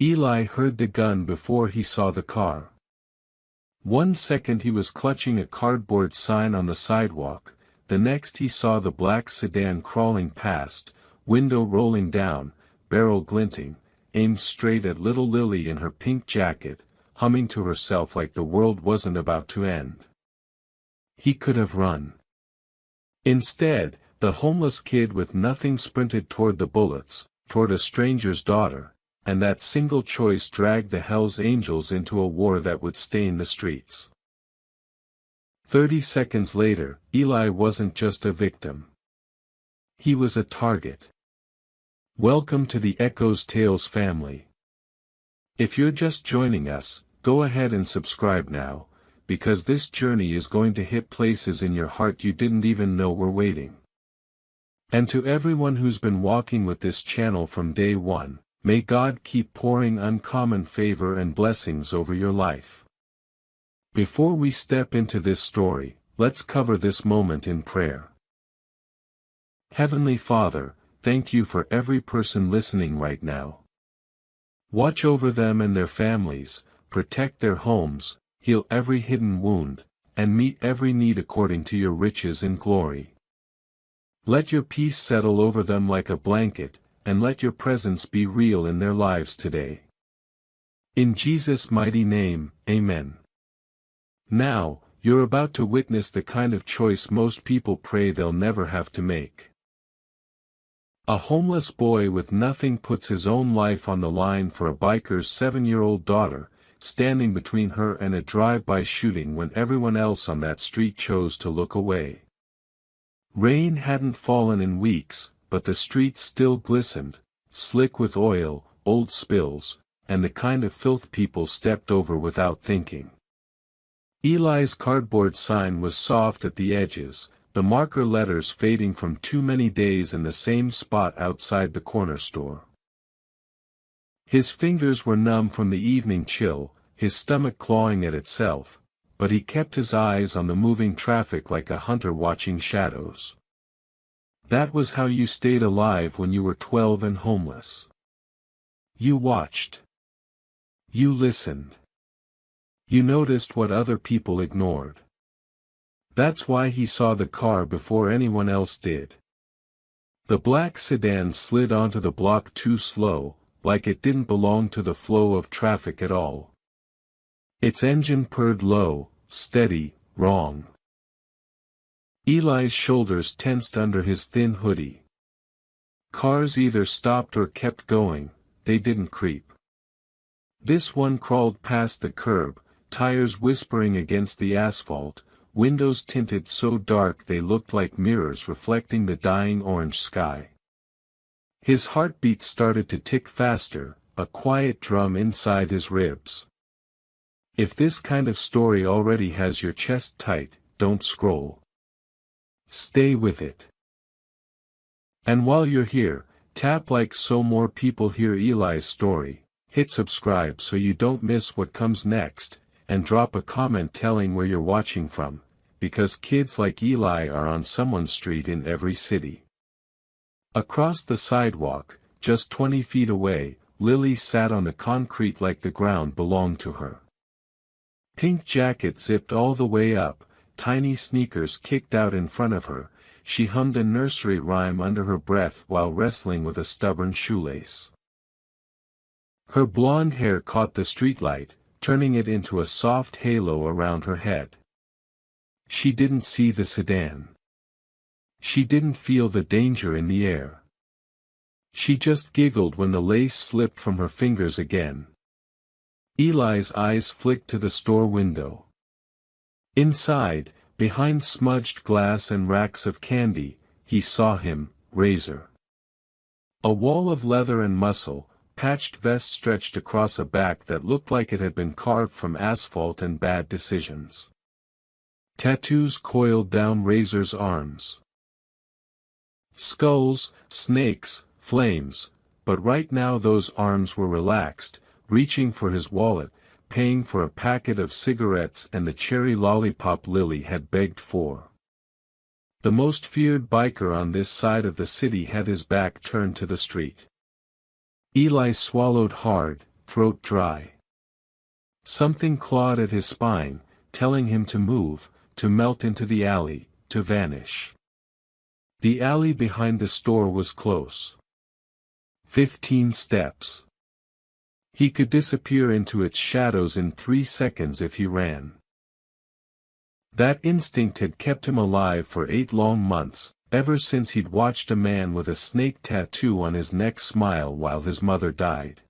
Eli heard the gun before he saw the car. 1 second he was clutching a cardboard sign on the sidewalk, the next he saw the black sedan crawling past, window rolling down, barrel glinting, aimed straight at little Lily in her pink jacket, humming to herself like the world wasn't about to end. He could have run. Instead, the homeless kid with nothing sprinted toward the bullets, toward a stranger's daughter, and that single choice dragged the Hells Angels into a war that would stain the streets. 30 seconds later, Eli wasn't just a victim. He was a target. Welcome to the Echoes Tales family. If you're just joining us, go ahead and subscribe now, because this journey is going to hit places in your heart you didn't even know were waiting. And to everyone who's been walking with this channel from day one, may God keep pouring uncommon favor and blessings over your life. Before we step into this story, let's cover this moment in prayer. Heavenly Father, thank you for every person listening right now. Watch over them and their families, protect their homes, heal every hidden wound, and meet every need according to your riches in glory. Let your peace settle over them like a blanket, and let your presence be real in their lives today. In Jesus' mighty name, Amen. Now, you're about to witness the kind of choice most people pray they'll never have to make. A homeless boy with nothing puts his own life on the line for a biker's 7-year-old daughter, standing between her and a drive-by shooting when everyone else on that street chose to look away. Rain hadn't fallen in weeks, but the streets still glistened, slick with oil, old spills, and the kind of filth people stepped over without thinking. Eli's cardboard sign was soft at the edges, the marker letters fading from too many days in the same spot outside the corner store. His fingers were numb from the evening chill, his stomach clawing at itself, but he kept his eyes on the moving traffic like a hunter watching shadows. That was how you stayed alive when you were 12 and homeless. You watched. You listened. You noticed what other people ignored. That's why he saw the car before anyone else did. The black sedan slid onto the block too slow, like it didn't belong to the flow of traffic at all. Its engine purred low, steady, wrong. Eli's shoulders tensed under his thin hoodie. Cars either stopped or kept going, they didn't creep. This one crawled past the curb, tires whispering against the asphalt, windows tinted so dark they looked like mirrors reflecting the dying orange sky. His heartbeat started to tick faster, a quiet drum inside his ribs. If this kind of story already has your chest tight, don't scroll. Stay with it. And while you're here, tap like so more people hear Eli's story, hit subscribe so you don't miss what comes next, and drop a comment telling where you're watching from, because kids like Eli are on someone's street in every city. Across the sidewalk, just 20 feet away, Lily sat on the concrete like the ground belonged to her. Pink jacket zipped all the way up, tiny sneakers kicked out in front of her, she hummed a nursery rhyme under her breath while wrestling with a stubborn shoelace. Her blonde hair caught the streetlight, turning it into a soft halo around her head. She didn't see the sedan. She didn't feel the danger in the air. She just giggled when the lace slipped from her fingers again. Eli's eyes flicked to the store window. Inside, behind smudged glass and racks of candy, he saw him, Razor. A wall of leather and muscle, patched vest stretched across a back that looked like it had been carved from asphalt and bad decisions. Tattoos coiled down Razor's arms. Skulls, snakes, flames, but right now those arms were relaxed, reaching for his wallet, paying for a packet of cigarettes and the cherry lollipop Lily had begged for. The most feared biker on this side of the city had his back turned to the street. Eli swallowed hard, throat dry. Something clawed at his spine, telling him to move, to melt into the alley, to vanish. The alley behind the store was close. 15 steps. He could disappear into its shadows in 3 seconds if he ran. That instinct had kept him alive for 8 long months, ever since he'd watched a man with a snake tattoo on his neck smile while his mother died.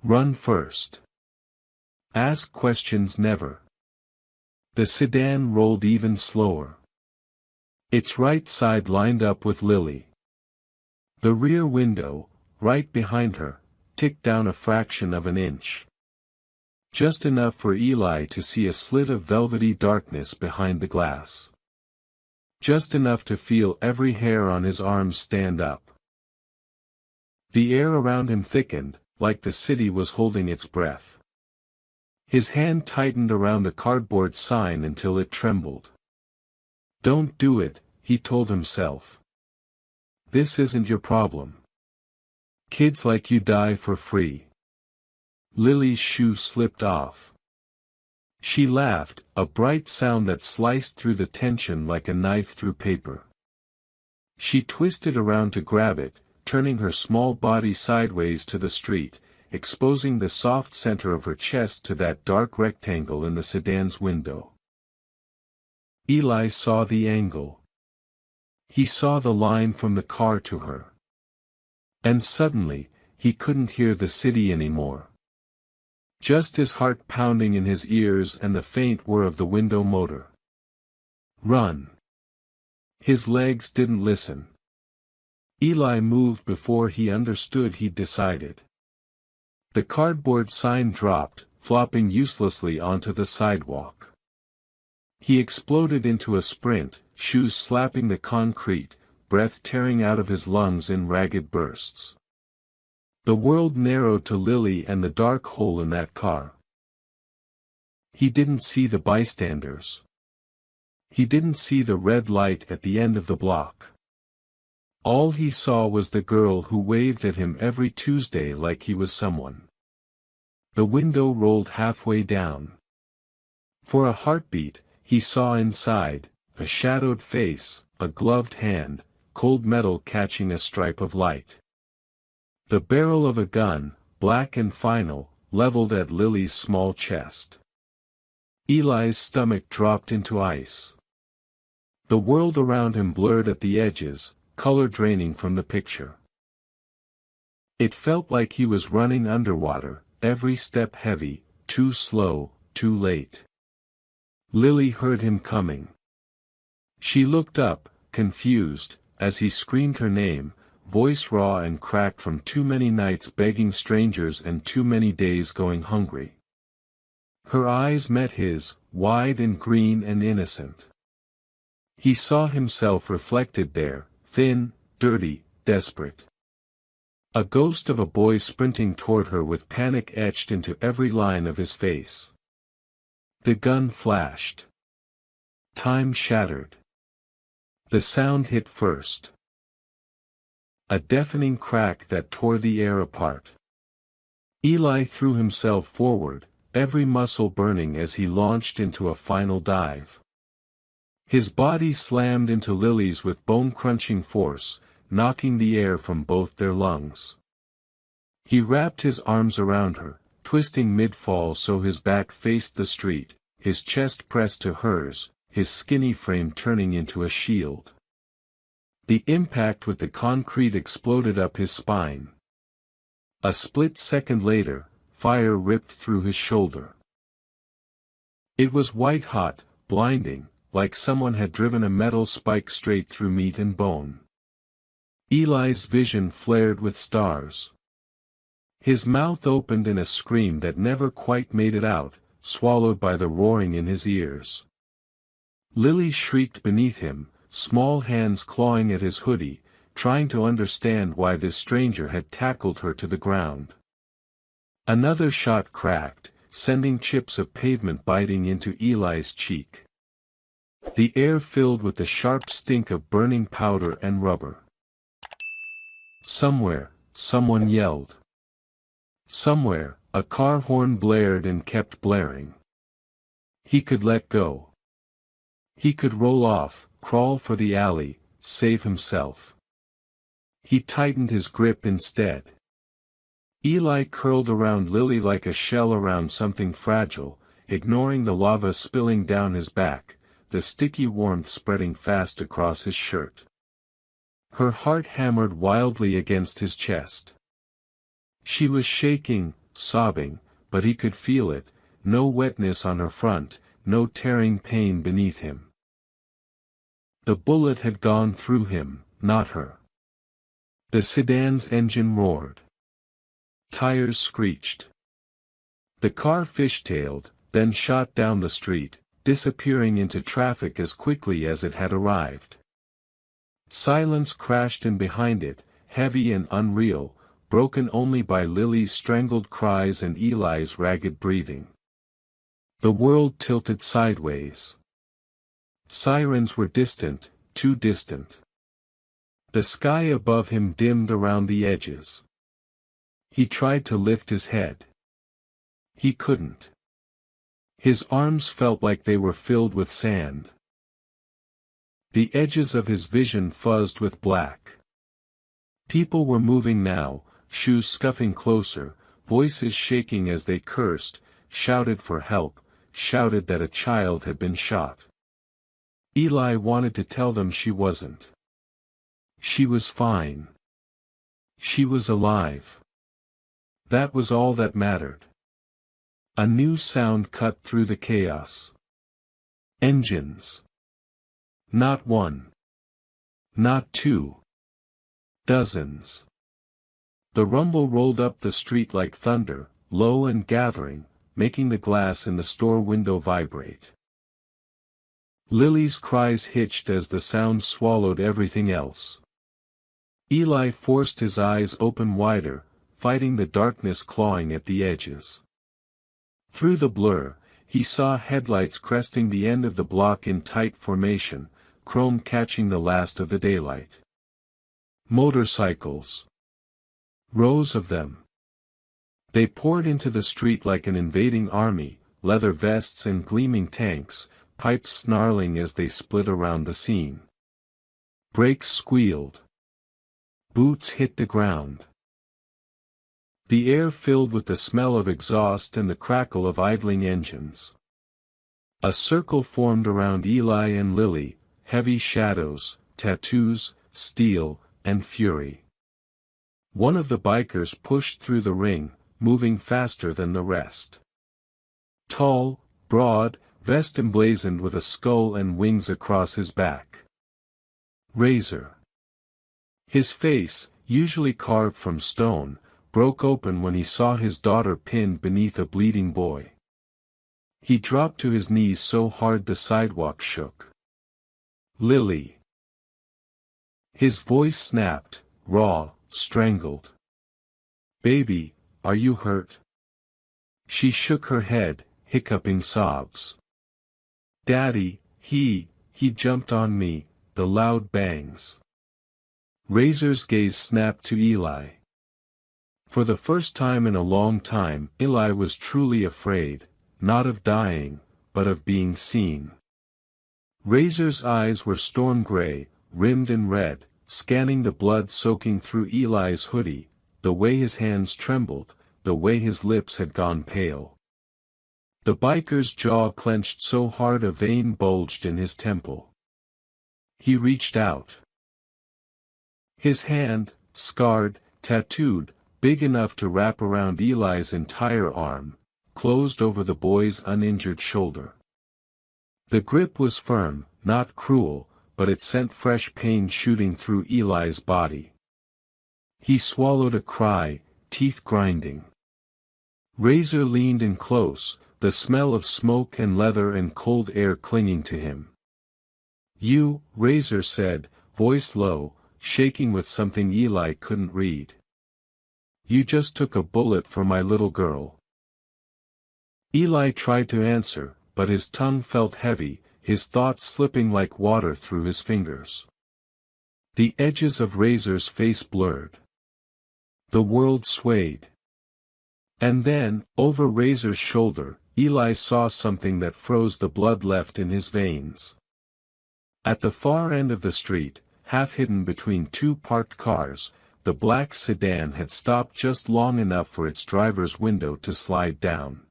Run first. Ask questions never. The sedan rolled even slower. Its right side lined up with Lily. The rear window, right behind her, ticked down a fraction of an inch. Just enough for Eli to see a slit of velvety darkness behind the glass. Just enough to feel every hair on his arms stand up. The air around him thickened, like the city was holding its breath. His hand tightened around the cardboard sign until it trembled. Don't do it, he told himself. This isn't your problem. Kids like you die for free. Lily's shoe slipped off. She laughed, a bright sound that sliced through the tension like a knife through paper. She twisted around to grab it, turning her small body sideways to the street, exposing the soft center of her chest to that dark rectangle in the sedan's window. Eli saw the angle. He saw the line from the car to her. And suddenly, he couldn't hear the city anymore. Just his heart pounding in his ears and the faint whir of the window motor. Run. His legs didn't listen. Eli moved before he understood he'd decided. The cardboard sign dropped, flopping uselessly onto the sidewalk. He exploded into a sprint, shoes slapping the concrete, breath tearing out of his lungs in ragged bursts. The world narrowed to Lily and the dark hole in that car. He didn't see the bystanders. He didn't see the red light at the end of the block. All he saw was the girl who waved at him every Tuesday like he was someone. The window rolled halfway down. For a heartbeat, he saw inside, a shadowed face, a gloved hand, cold metal catching a stripe of light. The barrel of a gun, black and final, leveled at Lily's small chest. Eli's stomach dropped into ice. The world around him blurred at the edges, color draining from the picture. It felt like he was running underwater, every step heavy, too slow, too late. Lily heard him coming. She looked up, confused, as he screamed her name, voice raw and cracked from too many nights begging strangers and too many days going hungry. Her eyes met his, wide and green and innocent. He saw himself reflected there, thin, dirty, desperate. A ghost of a boy sprinting toward her with panic etched into every line of his face. The gun flashed. Time shattered. The sound hit first. A deafening crack that tore the air apart. Eli threw himself forward, every muscle burning as he launched into a final dive. His body slammed into Lily's with bone-crunching force, knocking the air from both their lungs. He wrapped his arms around her, twisting mid-fall so his back faced the street, his chest pressed to hers, his skinny frame turning into a shield. The impact with the concrete exploded up his spine. A split second later, fire ripped through his shoulder. It was white-hot, blinding, like someone had driven a metal spike straight through meat and bone. Eli's vision flared with stars. His mouth opened in a scream that never quite made it out, swallowed by the roaring in his ears. Lily shrieked beneath him, small hands clawing at his hoodie, trying to understand why this stranger had tackled her to the ground. Another shot cracked, sending chips of pavement biting into Eli's cheek. The air filled with the sharp stink of burning powder and rubber. Somewhere, someone yelled. Somewhere, a car horn blared and kept blaring. He could let go. He could roll off, crawl for the alley, save himself. He tightened his grip instead. Eli curled around Lily like a shell around something fragile, ignoring the lava spilling down his back, the sticky warmth spreading fast across his shirt. Her heart hammered wildly against his chest. She was shaking, sobbing, but he could feel it, no wetness on her front, no tearing pain beneath him. The bullet had gone through him, not her. The sedan's engine roared. Tires screeched. The car fishtailed, then shot down the street, disappearing into traffic as quickly as it had arrived. Silence crashed in behind it, heavy and unreal, broken only by Lily's strangled cries and Eli's ragged breathing. The world tilted sideways. Sirens were distant, too distant. The sky above him dimmed around the edges. He tried to lift his head. He couldn't. His arms felt like they were filled with sand. The edges of his vision fuzzed with black. People were moving now, shoes scuffing closer, voices shaking as they cursed, shouted for help, shouted that a child had been shot. Eli wanted to tell them she wasn't. She was fine. She was alive. That was all that mattered. A new sound cut through the chaos. Engines. Not one. Not two. Dozens. The rumble rolled up the street like thunder, low and gathering, making the glass in the store window vibrate. Lily's cries hitched as the sound swallowed everything else. Eli forced his eyes open wider, fighting the darkness clawing at the edges. Through the blur, he saw headlights cresting the end of the block in tight formation, chrome catching the last of the daylight. Motorcycles. Rows of them. They poured into the street like an invading army, leather vests and gleaming tanks, pipes snarling as they split around the scene. Brakes squealed. Boots hit the ground. The air filled with the smell of exhaust and the crackle of idling engines. A circle formed around Eli and Lily, heavy shadows, tattoos, steel, and fury. One of the bikers pushed through the ring, moving faster than the rest. Tall, broad, vest emblazoned with a skull and wings across his back. Razor. His face, usually carved from stone, broke open when he saw his daughter pinned beneath a bleeding boy. He dropped to his knees so hard the sidewalk shook. Lily. His voice snapped, raw, strangled. Baby, are you hurt? She shook her head, hiccuping sobs. Daddy, he jumped on me, the loud bangs. Razor's gaze snapped to Eli. For the first time in a long time, Eli was truly afraid, not of dying, but of being seen. Razor's eyes were storm gray, rimmed in red, scanning the blood soaking through Eli's hoodie, the way his hands trembled, the way his lips had gone pale. The biker's jaw clenched so hard a vein bulged in his temple. He reached out. His hand, scarred, tattooed, big enough to wrap around Eli's entire arm, closed over the boy's uninjured shoulder. The grip was firm, not cruel, but it sent fresh pain shooting through Eli's body. He swallowed a cry, teeth grinding. Razor leaned in close, the smell of smoke and leather and cold air clinging to him. You, Razor said, voice low, shaking with something Eli couldn't read. You just took a bullet for my little girl. Eli tried to answer, but his tongue felt heavy, his thoughts slipping like water through his fingers. The edges of Razor's face blurred. The world swayed. And then, over Razor's shoulder, Eli saw something that froze the blood left in his veins. At the far end of the street, half hidden between two parked cars, the black sedan had stopped just long enough for its driver's window to slide down.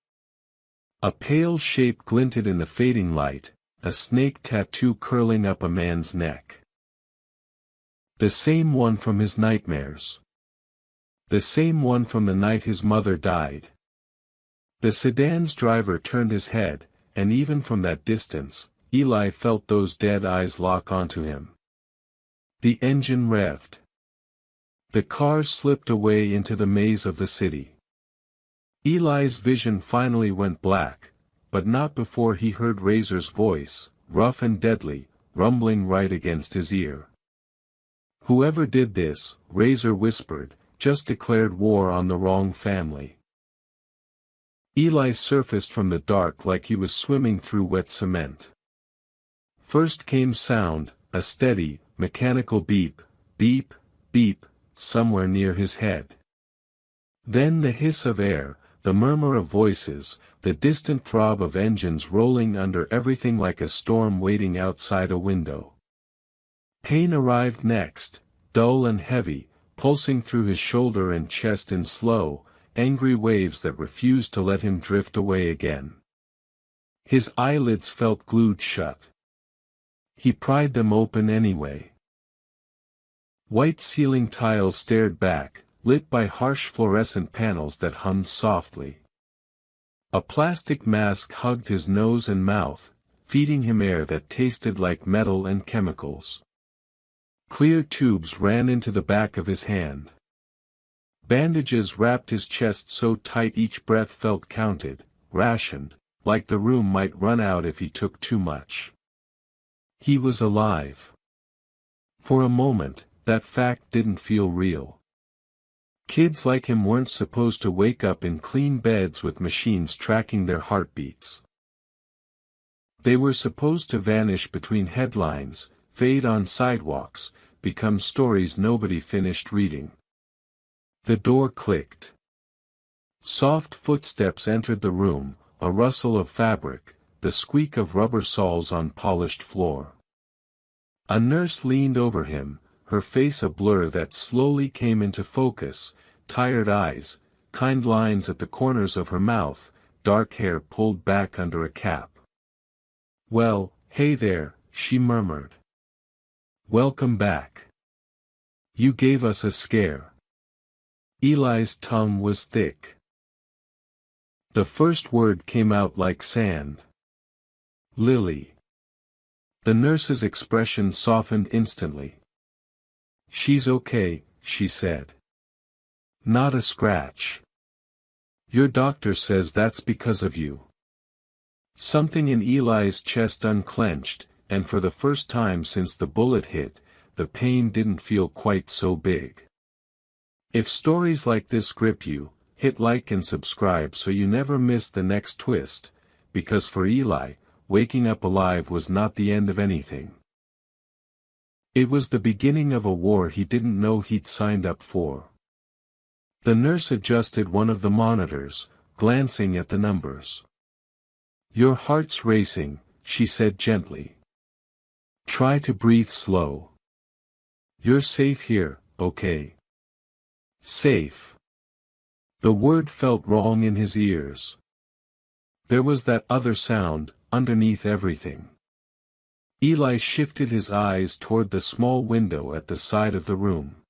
A pale shape glinted in the fading light, a snake tattoo curling up a man's neck. The same one from his nightmares. The same one from the night his mother died. The sedan's driver turned his head, and even from that distance, Eli felt those dead eyes lock onto him. The engine revved. The car slipped away into the maze of the city. Eli's vision finally went black, but not before he heard Razor's voice, rough and deadly, rumbling right against his ear. "Whoever did this," Razor whispered, "just declared war on the wrong family." Eli surfaced from the dark like he was swimming through wet cement. First came sound, a steady, mechanical beep, beep, beep, somewhere near his head. Then the hiss of air, the murmur of voices, the distant throb of engines rolling under everything like a storm waiting outside a window. Pain arrived next, dull and heavy, pulsing through his shoulder and chest in slow, angry waves that refused to let him drift away again. His eyelids felt glued shut. He pried them open anyway. White ceiling tiles stared back, lit by harsh fluorescent panels that hummed softly. A plastic mask hugged his nose and mouth, feeding him air that tasted like metal and chemicals. Clear tubes ran into the back of his hand. Bandages wrapped his chest so tight each breath felt counted, rationed, like the room might run out if he took too much. He was alive. For a moment, that fact didn't feel real. Kids like him weren't supposed to wake up in clean beds with machines tracking their heartbeats. They were supposed to vanish between headlines, fade on sidewalks, become stories nobody finished reading. The door clicked. Soft footsteps entered the room, a rustle of fabric, the squeak of rubber soles on polished floor. A nurse leaned over him, her face a blur that slowly came into focus, tired eyes, kind lines at the corners of her mouth, dark hair pulled back under a cap. "Well, hey there," she murmured. "Welcome back. You gave us a scare." Eli's tongue was thick. The first word came out like sand. "Lily." The nurse's expression softened instantly. "She's okay," she said. "Not a scratch. Your doctor says that's because of you." Something in Eli's chest unclenched, and for the first time since the bullet hit, the pain didn't feel quite so big. If stories like this grip you, hit like and subscribe so you never miss the next twist, because for Eli, waking up alive was not the end of anything. It was the beginning of a war he didn't know he'd signed up for. The nurse adjusted one of the monitors, glancing at the numbers. "Your heart's racing," she said gently. "Try to breathe slow. You're safe here, okay?" Safe. The word felt wrong in his ears. There was that other sound, underneath everything. Eli shifted his eyes toward the small window at the side of the room.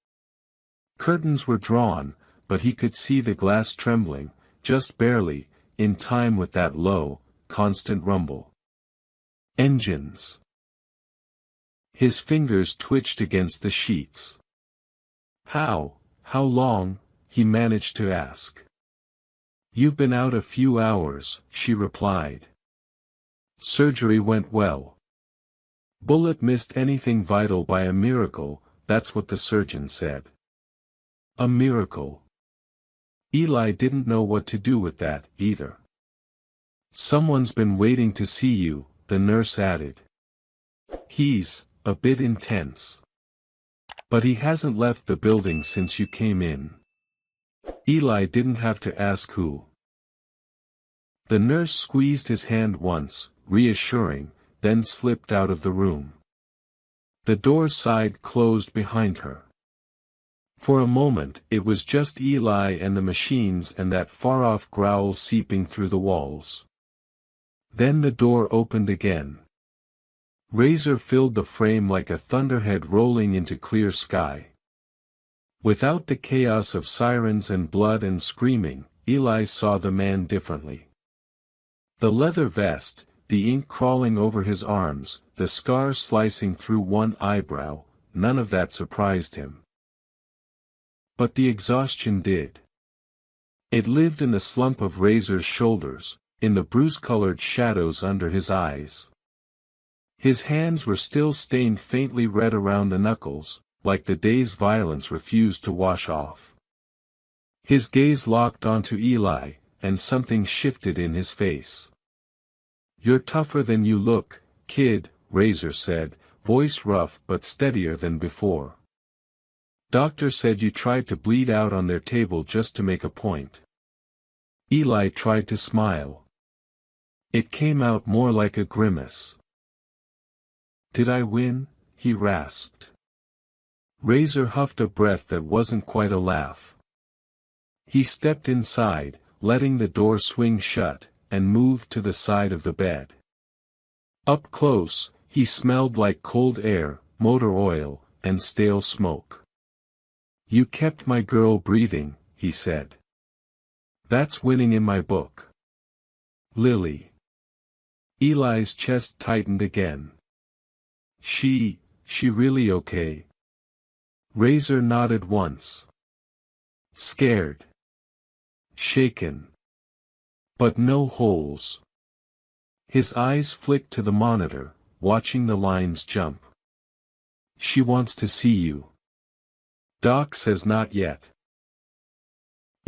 Curtains were drawn, but he could see the glass trembling, just barely, in time with that low, constant rumble. Engines. His fingers twitched against the sheets. How long?" he managed to ask. "You've been out a few hours," she replied. "Surgery went well. Bullet missed anything vital by a miracle, that's what the surgeon said." A miracle. Eli didn't know what to do with that, either. "Someone's been waiting to see you," the nurse added. "He's a bit intense. But he hasn't left the building since you came in." Eli didn't have to ask who. The nurse squeezed his hand once, reassuring, then slipped out of the room. The door side closed behind her. For a moment it was just Eli and the machines and that far-off growl seeping through the walls. Then the door opened again. Razor filled the frame like a thunderhead rolling into clear sky. Without the chaos of sirens and blood and screaming, Eli saw the man differently. The leather vest, the ink crawling over his arms, the scar slicing through one eyebrow, none of that surprised him. But the exhaustion did. It lived in the slump of Razor's shoulders, in the bruise-colored shadows under his eyes. His hands were still stained faintly red around the knuckles, like the day's violence refused to wash off. His gaze locked onto Eli, and something shifted in his face. "You're tougher than you look, kid," Razor said, voice rough but steadier than before. "Doctor said you tried to bleed out on their table just to make a point." Eli tried to smile. It came out more like a grimace. "Did I win?" he rasped. Razor huffed a breath that wasn't quite a laugh. He stepped inside, letting the door swing shut, and moved to the side of the bed. Up close, he smelled like cold air, motor oil, and stale smoke. "You kept my girl breathing," he said. "That's winning in my book." "Lily." Eli's chest tightened again. She really okay?" Razor nodded once. "Scared. Shaken. But no holes." His eyes flicked to the monitor, watching the lines jump. "She wants to see you. Doc says not yet."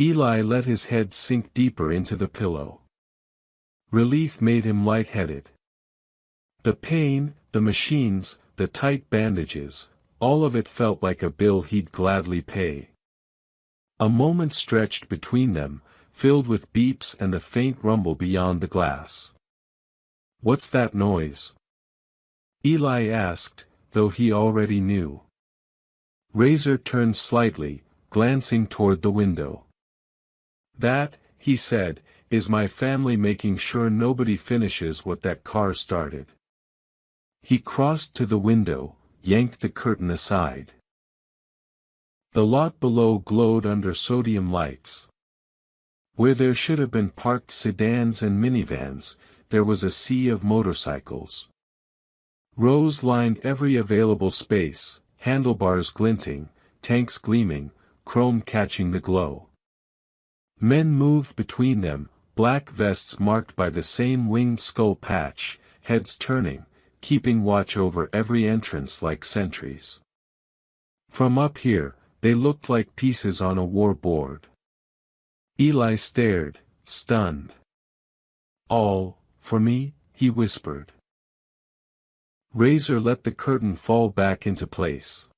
Eli let his head sink deeper into the pillow. Relief made him lightheaded. The pain, the machines, the tight bandages, all of it felt like a bill he'd gladly pay. A moment stretched between them, filled with beeps and a faint rumble beyond the glass. "What's that noise?" Eli asked, though he already knew. Razor turned slightly, glancing toward the window. "That," he said, "is my family making sure nobody finishes what that car started." He crossed to the window, yanked the curtain aside. The lot below glowed under sodium lights. Where there should have been parked sedans and minivans, there was a sea of motorcycles. Rows lined every available space, handlebars glinting, tanks gleaming, chrome catching the glow. Men moved between them, black vests marked by the same winged skull patch, heads turning, keeping watch over every entrance like sentries. From up here, they looked like pieces on a war board. Eli stared, stunned. "All, for me?" he whispered. Razor let the curtain fall back into place.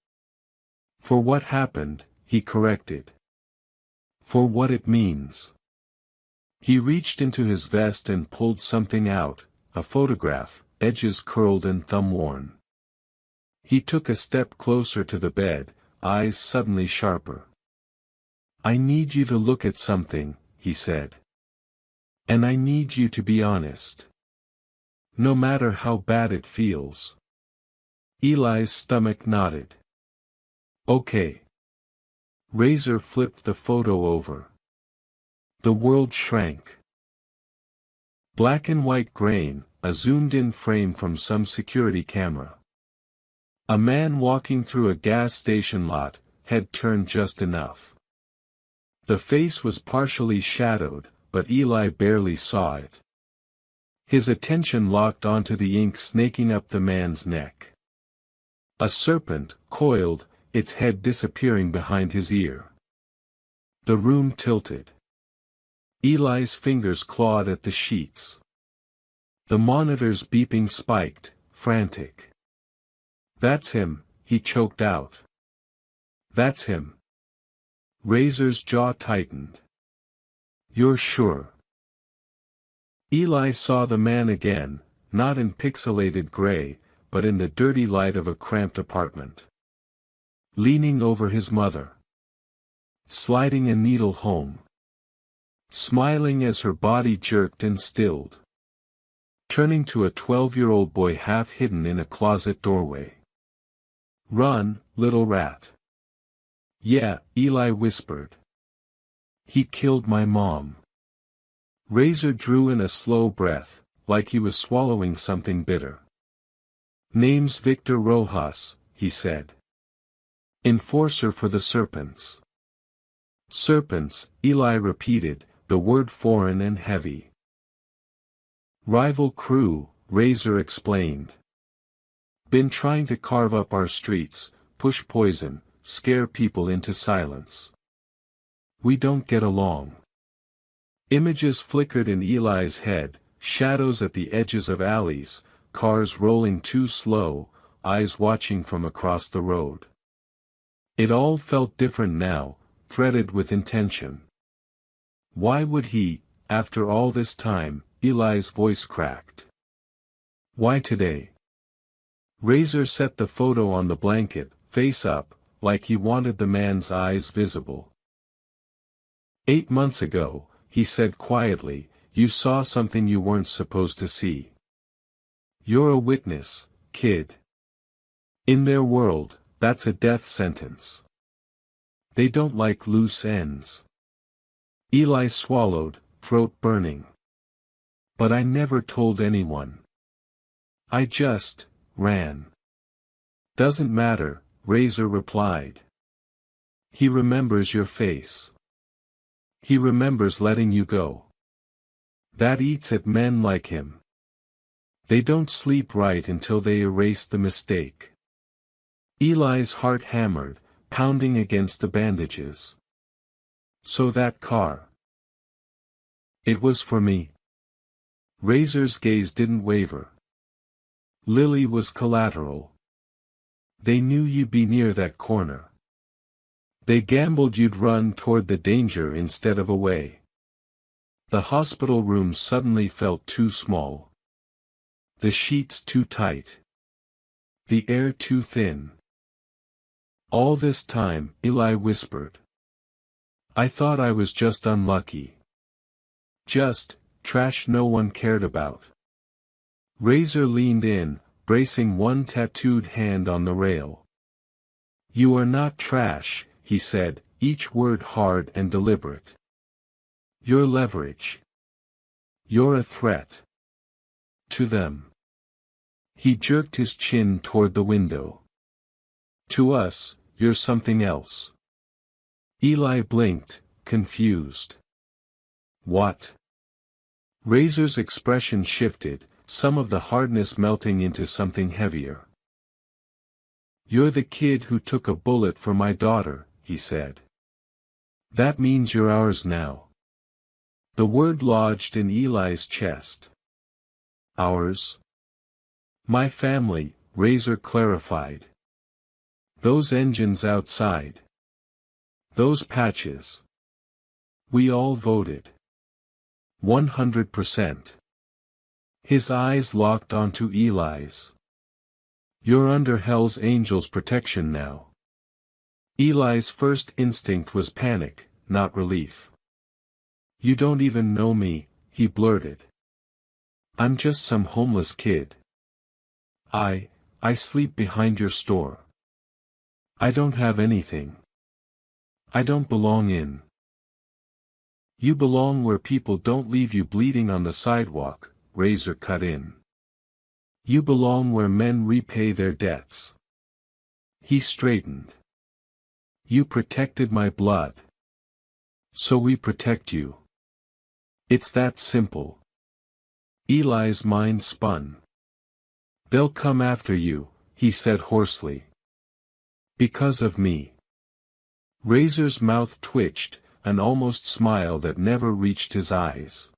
"For what happened," he corrected. "For what it means." He reached into his vest and pulled something out, a photograph, edges curled and thumb-worn. He took a step closer to the bed, eyes suddenly sharper. "I need you to look at something," he said. "And I need you to be honest. No matter how bad it feels." Eli's stomach nodded. "Okay." Razor flipped the photo over. The world shrank. Black and white grain, a zoomed-in frame from some security camera. A man walking through a gas station lot, head turned just enough. The face was partially shadowed, but Eli barely saw it. His attention locked onto the ink snaking up the man's neck. A serpent, coiled, its head disappearing behind his ear. The room tilted. Eli's fingers clawed at the sheets. The monitor's beeping spiked, frantic. "That's him," he choked out. "That's him." Razor's jaw tightened. You're sure? Eli saw the man again, not in pixelated gray, but in the dirty light of a cramped apartment. Leaning over his mother. Sliding a needle home. Smiling as her body jerked and stilled. Turning to a 12-year-old boy half hidden in a closet doorway. Run, little rat. Yeah, Eli whispered. He killed my mom. Razor drew in a slow breath, like he was swallowing something bitter. Name's Victor Rojas, he said. Enforcer for the Serpents. Serpents, Eli repeated, the word foreign and heavy. Rival crew, Razor explained. Been trying to carve up our streets, push poison, scare people into silence. We don't get along. Images flickered in Eli's head, shadows at the edges of alleys, cars rolling too slow, eyes watching from across the road. It all felt different now, threaded with intention. Why would he, after all this time? Eli's voice cracked. Why today? Razor set the photo on the blanket, face up, like he wanted the man's eyes visible. 8 months ago, he said quietly, you saw something you weren't supposed to see. You're a witness, kid. In their world, that's a death sentence. They don't like loose ends. Eli swallowed, throat burning. But I never told anyone. I just ran. Doesn't matter, Razor replied. He remembers your face. He remembers letting you go. That eats at men like him. They don't sleep right until they erase the mistake. Eli's heart hammered, pounding against the bandages. So that car. It was for me. Razor's gaze didn't waver. Lily was collateral. They knew you'd be near that corner. They gambled you'd run toward the danger instead of away. The hospital room suddenly felt too small. The sheets too tight. The air too thin. All this time, Eli whispered. I thought I was just unlucky. Just trash no one cared about. Razor leaned in, bracing one tattooed hand on the rail. You are not trash, he said, each word hard and deliberate. You're leverage. You're a threat. To them. He jerked his chin toward the window. To us, you're something else. Eli blinked, confused. What? Razor's expression shifted, some of the hardness melting into something heavier. You're the kid who took a bullet for my daughter, he said. That means you're ours now. The word lodged in Eli's chest. Ours? My family, Razor clarified. Those engines outside. Those patches. We all voted. 100%. His eyes locked onto Eli's. You're under Hell's Angel's protection now. Eli's first instinct was panic, not relief. You don't even know me, he blurted. I'm just some homeless kid. I sleep behind your store. I don't have anything. I don't belong in. You belong where people don't leave you bleeding on the sidewalk, Razor cut in. You belong where men repay their debts. He straightened. You protected my blood. So we protect you. It's that simple. Eli's mind spun. They'll come after you, he said hoarsely. Because of me. Razor's mouth twitched, an almost smile that never reached his eyes.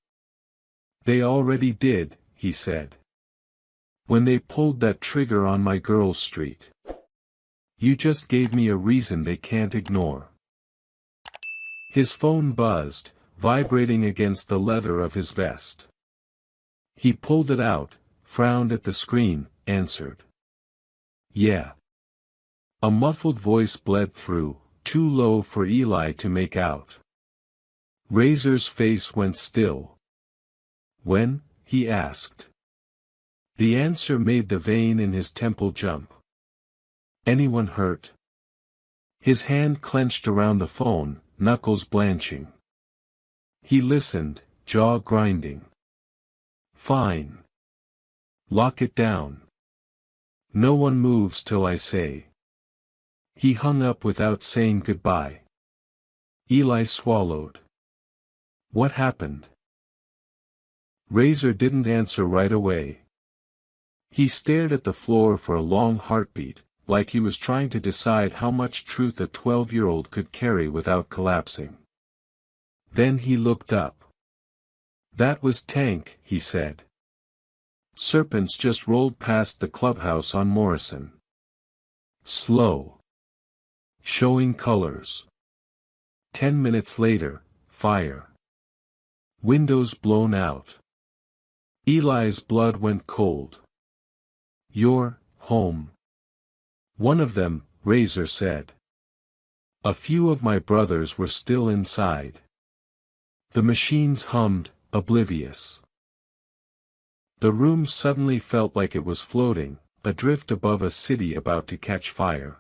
They already did, he said. When they pulled that trigger on my girl's street. You just gave me a reason they can't ignore. His phone buzzed, vibrating against the leather of his vest. He pulled it out, frowned at the screen, answered. Yeah. A muffled voice bled through, too low for Eli to make out. Razor's face went still. When? He asked. The answer made the vein in his temple jump. Anyone hurt? His hand clenched around the phone, knuckles blanching. He listened, jaw grinding. Fine. Lock it down. No one moves till I say. He hung up without saying goodbye. Eli swallowed. What happened? Razor didn't answer right away. He stared at the floor for a long heartbeat, like he was trying to decide how much truth a 12-year-old could carry without collapsing. Then he looked up. That was Tank, he said. Serpents just rolled past the clubhouse on Morrison. Slow. Showing colors. 10 minutes later, fire. Windows blown out. Eli's blood went cold. You're home. One of them, Razor said. A few of my brothers were still inside. The machines hummed, oblivious. The room suddenly felt like it was floating, adrift above a city about to catch fire.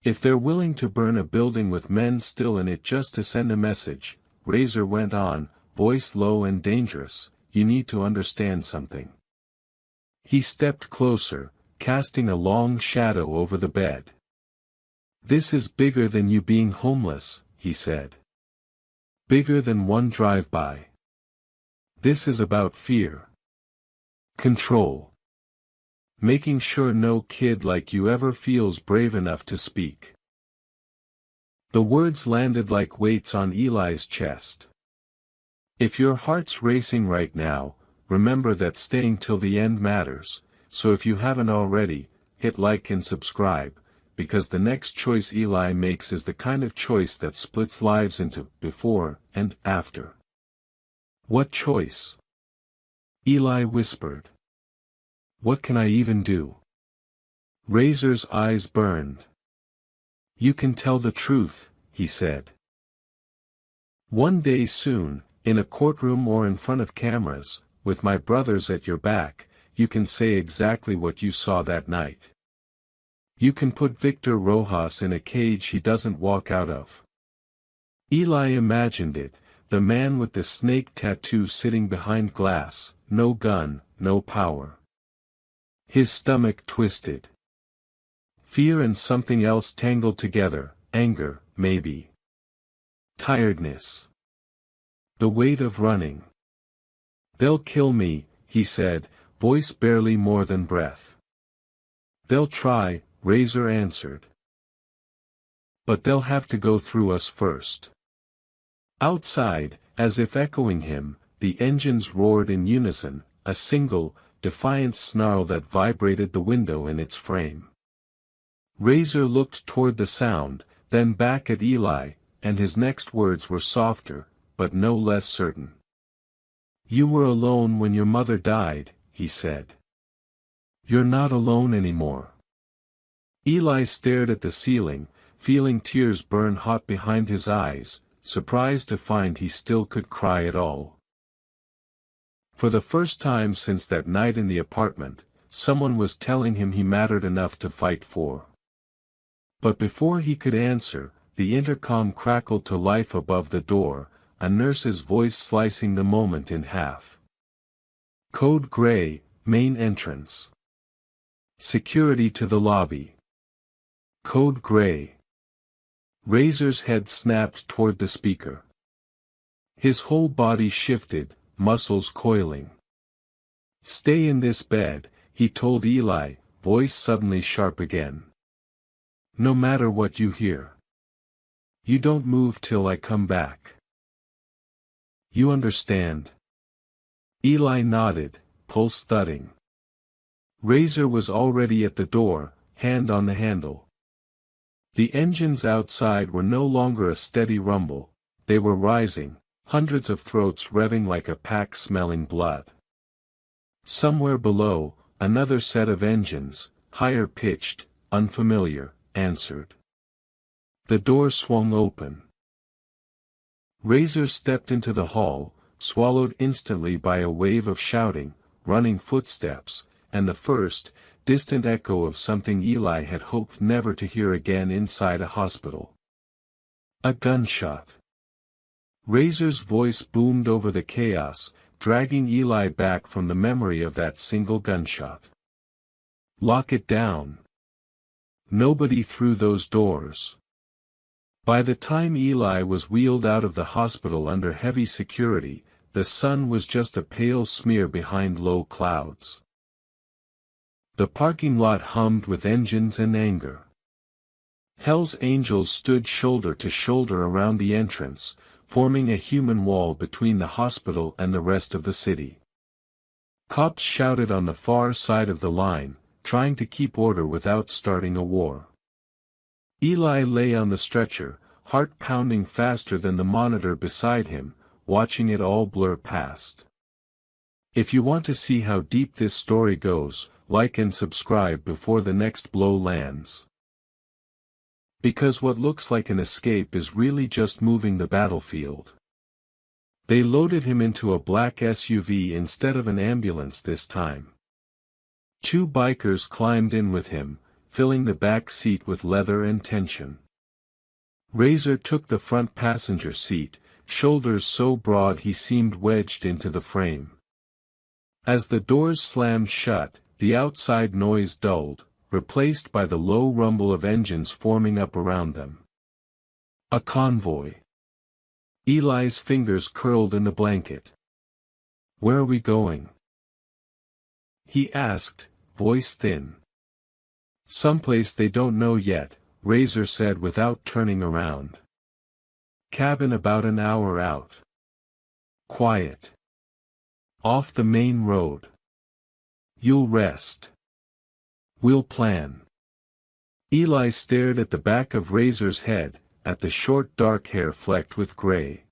If they're willing to burn a building with men still in it just to send a message, Razor went on, voice low and dangerous, you need to understand something. He stepped closer, casting a long shadow over the bed. This is bigger than you being homeless, he said. Bigger than one drive-by. This is about fear. Control. Making sure no kid like you ever feels brave enough to speak. The words landed like weights on Eli's chest. If your heart's racing right now, remember that staying till the end matters, so if you haven't already, hit like and subscribe, because the next choice Eli makes is the kind of choice that splits lives into before and after. What choice? Eli whispered. What can I even do? Razor's eyes burned. You can tell the truth, he said. One day soon, in a courtroom or in front of cameras, with my brothers at your back, you can say exactly what you saw that night. You can put Victor Rojas in a cage he doesn't walk out of. Eli imagined it, the man with the snake tattoo sitting behind glass, no gun, no power. His stomach twisted. Fear and something else tangled together, anger, maybe. Tiredness. The weight of running. They'll kill me, he said, voice barely more than breath. They'll try, Razor answered. But they'll have to go through us first. Outside, as if echoing him, the engines roared in unison, a single, defiant snarl that vibrated the window in its frame. Razor looked toward the sound, then back at Eli, and his next words were softer, but no less certain. You were alone when your mother died, he said. You're not alone anymore. Eli stared at the ceiling, feeling tears burn hot behind his eyes, surprised to find he still could cry at all. For the first time since that night in the apartment, someone was telling him he mattered enough to fight for. But before he could answer, the intercom crackled to life above the door, a nurse's voice slicing the moment in half. Code Gray, main entrance. Security to the lobby. Code Gray. Razor's head snapped toward the speaker. His whole body shifted, muscles coiling. Stay in this bed, he told Eli, voice suddenly sharp again. No matter what you hear. You don't move till I come back. You understand? Eli nodded, pulse thudding. Razor was already at the door, hand on the handle. The engines outside were no longer a steady rumble, they were rising, hundreds of throats revving like a pack smelling blood. Somewhere below, another set of engines, higher pitched, unfamiliar, answered. The door swung open. Razor stepped into the hall, swallowed instantly by a wave of shouting, running footsteps, and the first, distant echo of something Eli had hoped never to hear again inside a hospital. A gunshot. Razor's voice boomed over the chaos, dragging Eli back from the memory of that single gunshot. Lock it down. Nobody through those doors. By the time Eli was wheeled out of the hospital under heavy security, the sun was just a pale smear behind low clouds. The parking lot hummed with engines and anger. Hell's Angels stood shoulder to shoulder around the entrance, forming a human wall between the hospital and the rest of the city. Cops shouted on the far side of the line, trying to keep order without starting a war. Eli lay on the stretcher, heart pounding faster than the monitor beside him, watching it all blur past. If you want to see how deep this story goes, like and subscribe before the next blow lands. Because what looks like an escape is really just moving the battlefield. They loaded him into a black SUV instead of an ambulance this time. 2 bikers climbed in with him, filling the back seat with leather and tension. Razor took the front passenger seat, shoulders so broad he seemed wedged into the frame. As the doors slammed shut, the outside noise dulled, replaced by the low rumble of engines forming up around them. A convoy. Eli's fingers curled in the blanket. "Where are we going?" he asked, voice thin. "Someplace they don't know yet," Razor said without turning around. "Cabin about an hour out. Quiet. Off the main road. You'll rest. We'll plan." Eli stared at the back of Razor's head, at the short dark hair flecked with gray.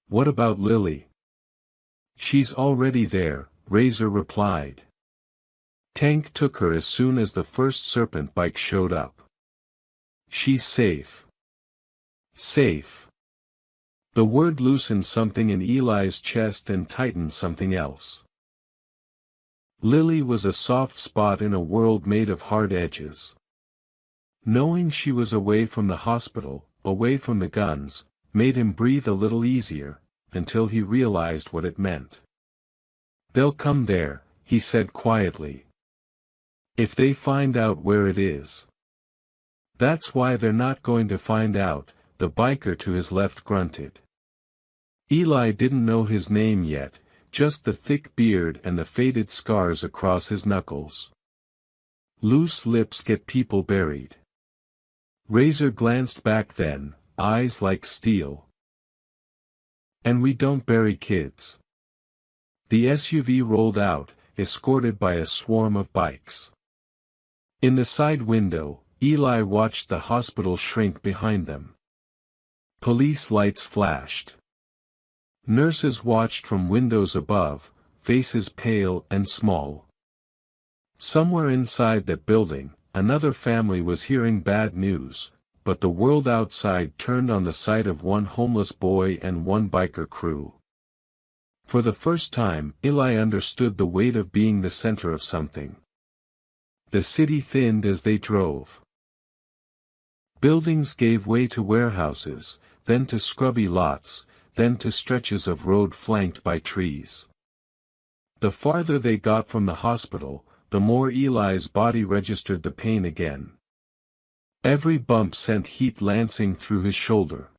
"What about Lily?" "She's already there," Razor replied. "Tank took her as soon as the first Serpent bike showed up. She's safe." Safe. The word loosened something in Eli's chest and tightened something else. Lily was a soft spot in a world made of hard edges. Knowing she was away from the hospital, away from the guns, made him breathe a little easier, until he realized what it meant. "They'll come there," he said quietly. "If they find out where it is." "That's why they're not going to find out," the biker to his left grunted. Eli didn't know his name yet, just the thick beard and the faded scars across his knuckles. "Loose lips get people buried." Razor glanced back then, eyes like steel. "And we don't bury kids." The SUV rolled out, escorted by a swarm of bikes. In the side window, Eli watched the hospital shrink behind them. Police lights flashed. Nurses watched from windows above, faces pale and small. Somewhere inside that building, another family was hearing bad news, but the world outside turned on the sight of one homeless boy and one biker crew. For the first time, Eli understood the weight of being the center of something. The city thinned as they drove. Buildings gave way to warehouses, then to scrubby lots, then to stretches of road flanked by trees. The farther they got from the hospital, the more Eli's body registered the pain again. Every bump sent heat lancing through his shoulder.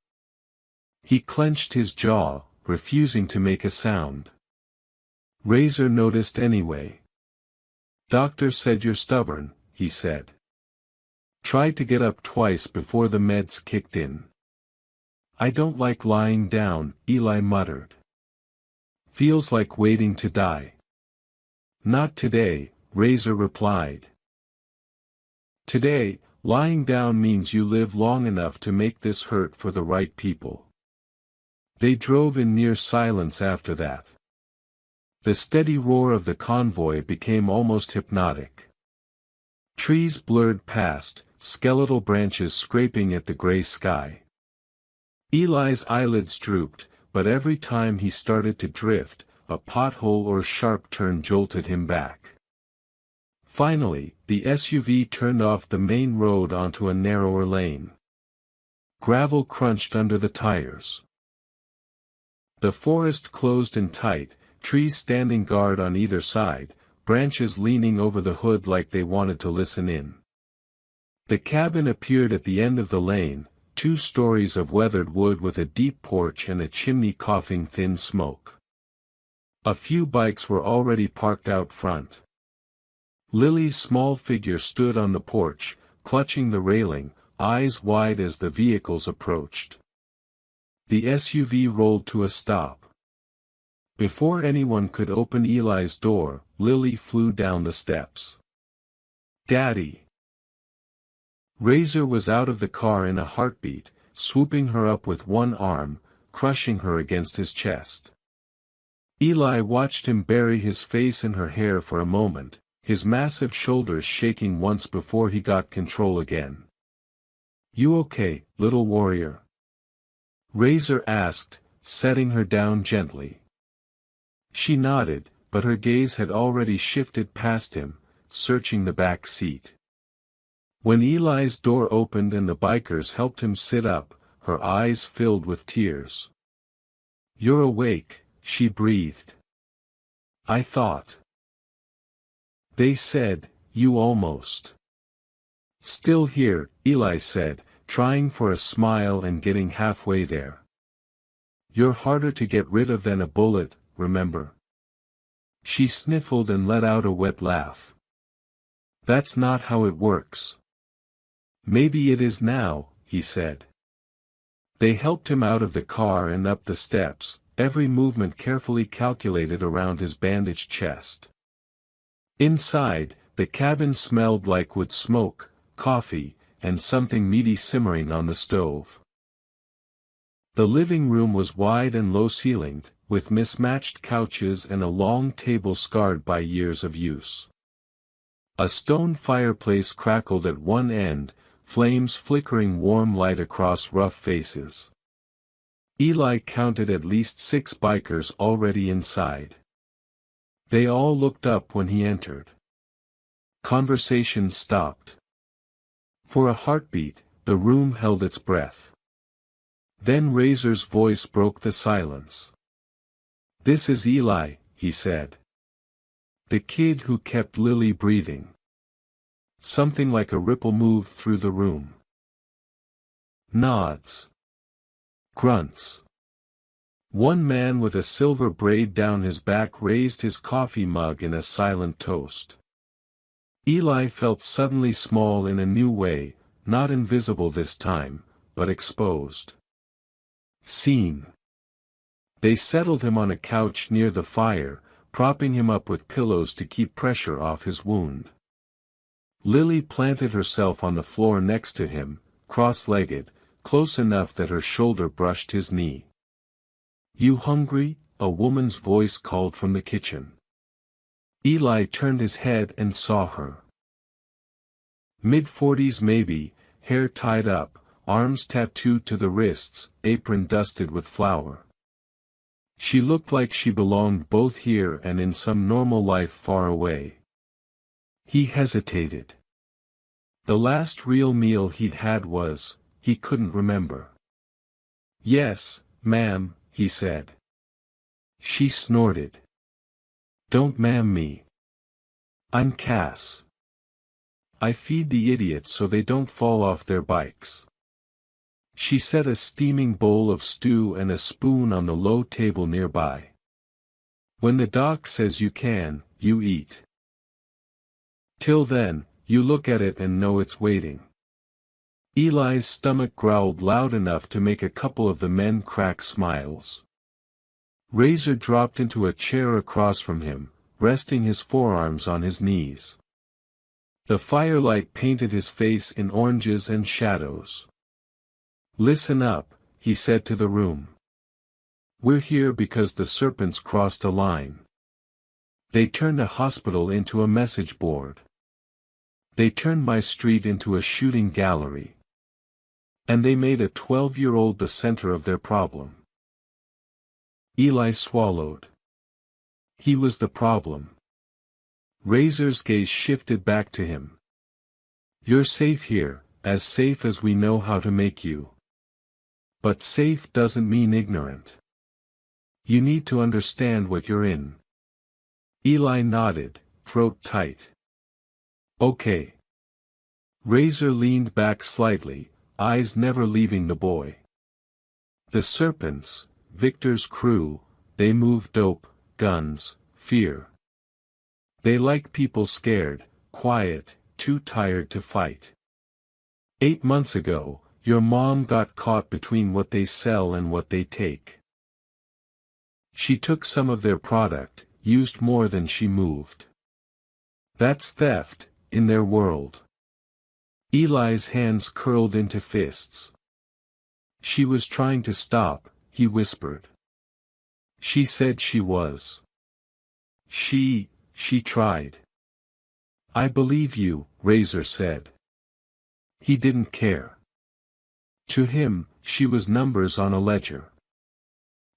He clenched his jaw, refusing to make a sound. Razor noticed anyway. "Doctor said you're stubborn," he said. "Tried to get up twice before the meds kicked in." "I don't like lying down," Eli muttered. "Feels like waiting to die." "Not today," Razor replied. Today, Lying down means you live long enough to make this hurt for the right people. They drove in near silence after that. The steady roar of the convoy became almost hypnotic. Trees blurred past, skeletal branches scraping at the gray sky. Eli's eyelids drooped, but every time he started to drift, a pothole or sharp turn jolted him back. Finally, the SUV turned off the main road onto a narrower lane. Gravel crunched under the tires. The forest closed in tight, trees standing guard on either side, branches leaning over the hood like they wanted to listen in. The cabin appeared at the end of the lane, 2 stories of weathered wood with a deep porch and a chimney coughing thin smoke. A few bikes were already parked out front. Lily's small figure stood on the porch, clutching the railing, eyes wide as the vehicles approached. The SUV rolled to a stop. Before anyone could open Eli's door, Lily flew down the steps. "Daddy!" Razor was out of the car in a heartbeat, swooping her up with one arm, crushing her against his chest. Eli watched him bury his face in her hair for a moment, his massive shoulders shaking once before he got control again. "You okay, little warrior?" Razor asked, setting her down gently. She nodded, but her gaze had already shifted past him, searching the back seat. When Eli's door opened and the bikers helped him sit up, her eyes filled with tears. "You're awake," she breathed. "I thought. They said, you almost." "Still here," Eli said, trying for a smile and getting halfway there. "You're harder to get rid of than a bullet, remember?" She sniffled and let out a wet laugh. "That's not how it works." "Maybe it is now," he said. They helped him out of the car and up the steps, every movement carefully calculated around his bandaged chest. Inside, the cabin smelled like wood smoke, coffee, and something meaty simmering on the stove. The living room was wide and low-ceilinged, with mismatched couches and a long table scarred by years of use. A stone fireplace crackled at one end, flames flickering warm light across rough faces. Eli counted at least 6 bikers already inside. They all looked up when he entered. Conversation stopped. For a heartbeat, the room held its breath. Then Razor's voice broke the silence. "This is Eli," he said. "The kid who kept Lily breathing." Something like a ripple moved through the room. Nods. Grunts. One man with a silver braid down his back raised his coffee mug in a silent toast. Eli felt suddenly small in a new way, not invisible this time, but exposed. Seen. They settled him on a couch near the fire, propping him up with pillows to keep pressure off his wound. Lily planted herself on the floor next to him, cross-legged, close enough that her shoulder brushed his knee. "You hungry?" a woman's voice called from the kitchen. Eli turned his head and saw her. Mid-40s maybe, hair tied up, arms tattooed to the wrists, apron dusted with flour. She looked like she belonged both here and in some normal life far away. He hesitated. The last real meal he'd had was, he couldn't remember. "Yes, ma'am," he said. She snorted. "Don't ma'am me. I'm Cass. I feed the idiots so they don't fall off their bikes." She set a steaming bowl of stew and a spoon on the low table nearby. "When the doc says you can, you eat. Till then, you look at it and know it's waiting." Eli's stomach growled loud enough to make a couple of the men crack smiles. Razor dropped into a chair across from him, resting his forearms on his knees. The firelight painted his face in oranges and shadows. "Listen up," he said to the room. "We're here because the serpents crossed a line. They turned a hospital into a message board. They turned my street into a shooting gallery. And they made a 12-year-old the center of their problem." Eli swallowed. He was the problem. Razor's gaze shifted back to him. "You're safe here, as safe as we know how to make you. But safe doesn't mean ignorant. You need to understand what you're in." Eli nodded, throat tight. "Okay." Razor leaned back slightly, eyes never leaving the boy. "The serpents, Victor's crew, they move dope, guns, fear. They like people scared, quiet, too tired to fight. 8 months ago, your mom got caught between what they sell and what they take. She took some of their product, used more than she moved. That's theft, in their world." Eli's hands curled into fists. "She was trying to stop," he whispered. "She said she was. She tried." "I believe you," Razor said. He didn't care. To him, she was numbers on a ledger.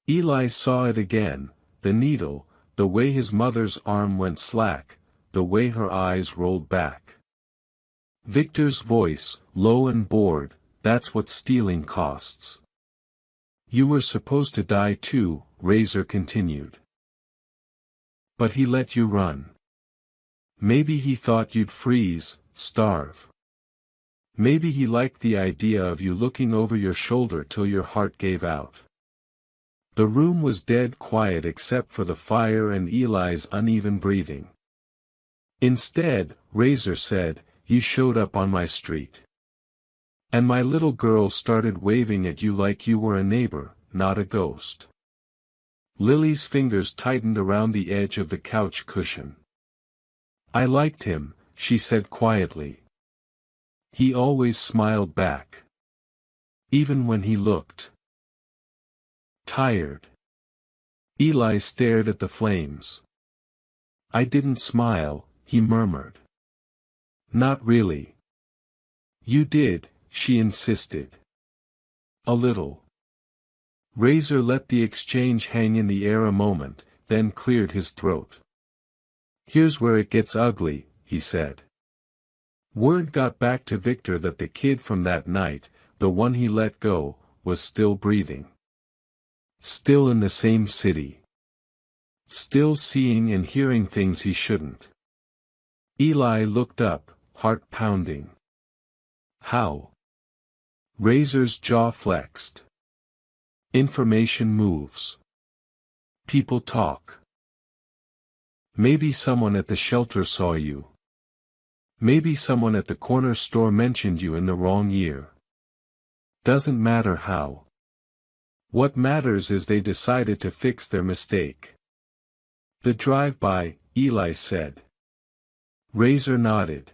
Eli saw it again, the needle, the way his mother's arm went slack, the way her eyes rolled back. Victor's voice, low and bored, "That's what stealing costs." "You were supposed to die too," Razor continued. "But he let you run. Maybe he thought you'd freeze, starve. Maybe he liked the idea of you looking over your shoulder till your heart gave out." The room was dead quiet except for the fire and Eli's uneven breathing. "Instead," Razor said, "you showed up on my street. And my little girl started waving at you like you were a neighbor, not a ghost." Lily's fingers tightened around the edge of the couch cushion. "I liked him," she said quietly. "He always smiled back. Even when he looked tired." Eli stared at the flames. "I didn't smile," he murmured. "Not really." "You did," she insisted. "A little." Razor let the exchange hang in the air a moment, then cleared his throat. "Here's where it gets ugly," he said. Word got back to Victor that the kid from that night, the one he let go, was still breathing. Still in the same city. Still seeing and hearing things he shouldn't. Eli looked up, heart pounding. "How?" Razor's jaw flexed. "Information moves. People talk. Maybe someone at the shelter saw you. Maybe someone at the corner store mentioned you in the wrong year. Doesn't matter how. What matters is they decided to fix their mistake." "The drive-by," Eli said. Razor nodded.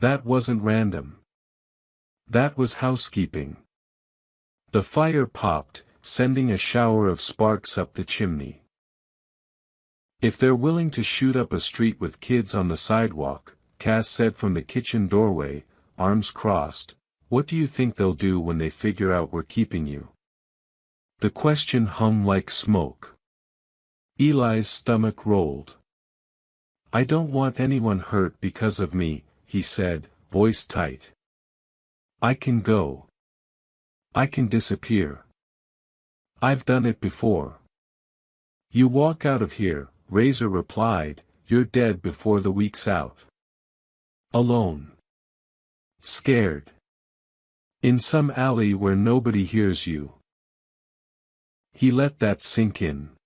"That wasn't random. That was housekeeping." The fire popped, sending a shower of sparks up the chimney. "If they're willing to shoot up a street with kids on the sidewalk," Cass said from the kitchen doorway, arms crossed, "what do you think they'll do when they figure out we're keeping you?" The question hung like smoke. Eli's stomach rolled. "I don't want anyone hurt because of me," he said, voice tight. "I can go. I can disappear. I've done it before." "You walk out of here," Razor replied, "you're dead before the week's out. Alone. Scared. In some alley where nobody hears you." He let that sink in.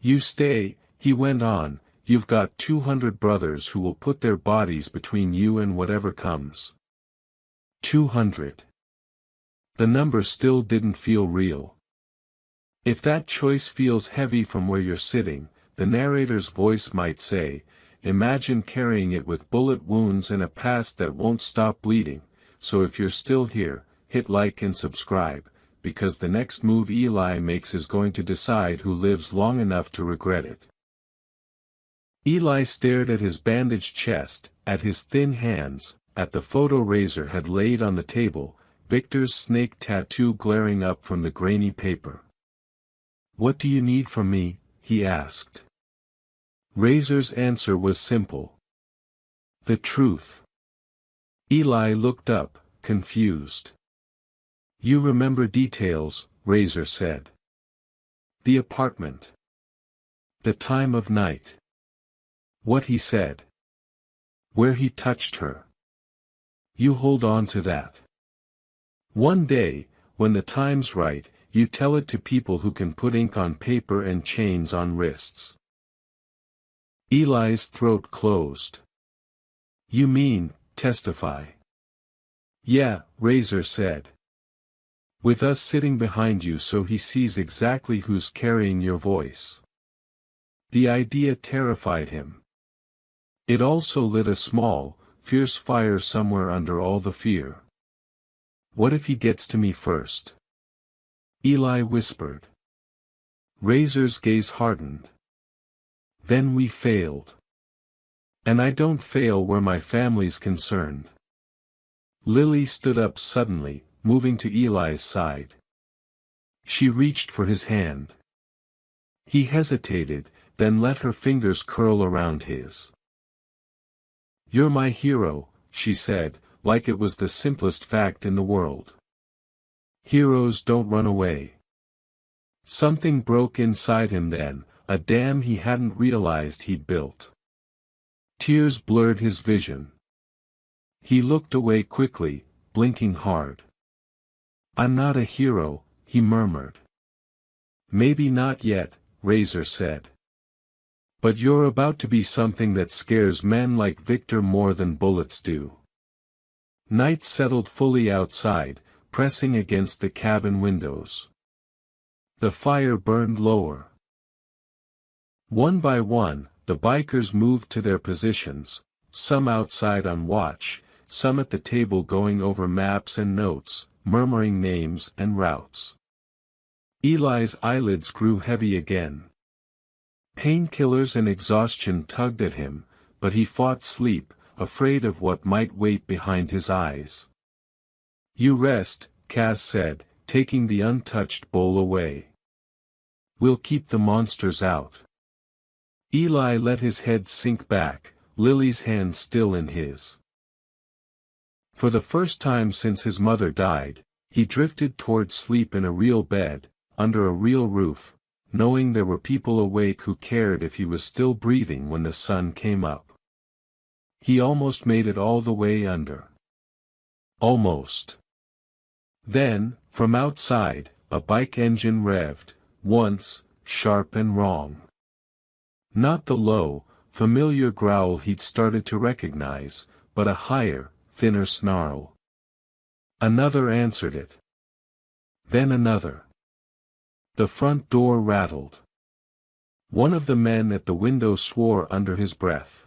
"You stay," he went on, "you've got 200 brothers who will put their bodies between you and whatever comes." 200. The number still didn't feel real. If that choice feels heavy from where you're sitting, the narrator's voice might say, imagine carrying it with bullet wounds and a past that won't stop bleeding. So if you're still here, hit like and subscribe, because the next move Eli makes is going to decide who lives long enough to regret it. Eli stared at his bandaged chest, at his thin hands, at the photo Razor had laid on the table, Victor's snake tattoo glaring up from the grainy paper. "What do you need from me?" he asked. Razor's answer was simple. "The truth." Eli looked up, confused. "You remember details," Razor said. "The apartment. The time of night. What he said. Where he touched her. You hold on to that. One day, when the time's right, you tell it to people who can put ink on paper and chains on wrists." Eli's throat closed. "You mean, testify?" "Yeah," Razor said. "With us sitting behind you so he sees exactly who's carrying your voice." The idea terrified him. It also lit a small, fierce fire somewhere under all the fear. "What if he gets to me first?" Eli whispered. Razor's gaze hardened. "Then we failed. And I don't fail where my family's concerned." Lily stood up suddenly, moving to Eli's side. She reached for his hand. He hesitated, then let her fingers curl around his. "You're my hero," she said, like it was the simplest fact in the world. "Heroes don't run away." Something broke inside him then, a dam he hadn't realized he'd built. Tears blurred his vision. He looked away quickly, blinking hard. "I'm not a hero," he murmured. "Maybe not yet," Razor said. "But you're about to be something that scares men like Victor more than bullets do." Night settled fully outside, pressing against the cabin windows. The fire burned lower. One by one, the bikers moved to their positions, some outside on watch, some at the table going over maps and notes, murmuring names and routes. Eli's eyelids grew heavy again. Painkillers and exhaustion tugged at him, but he fought sleep, afraid of what might wait behind his eyes. "You rest," Kaz said, taking the untouched bowl away. "We'll keep the monsters out." Eli let his head sink back, Lily's hand still in his. For the first time since his mother died, he drifted toward sleep in a real bed, under a real roof, knowing there were people awake who cared if he was still breathing when the sun came up. He almost made it all the way under. Almost. Then, from outside, a bike engine revved, once, sharp and wrong. Not the low, familiar growl he'd started to recognize, but a higher, thinner snarl. Another answered it. Then another. The front door rattled. One of the men at the window swore under his breath.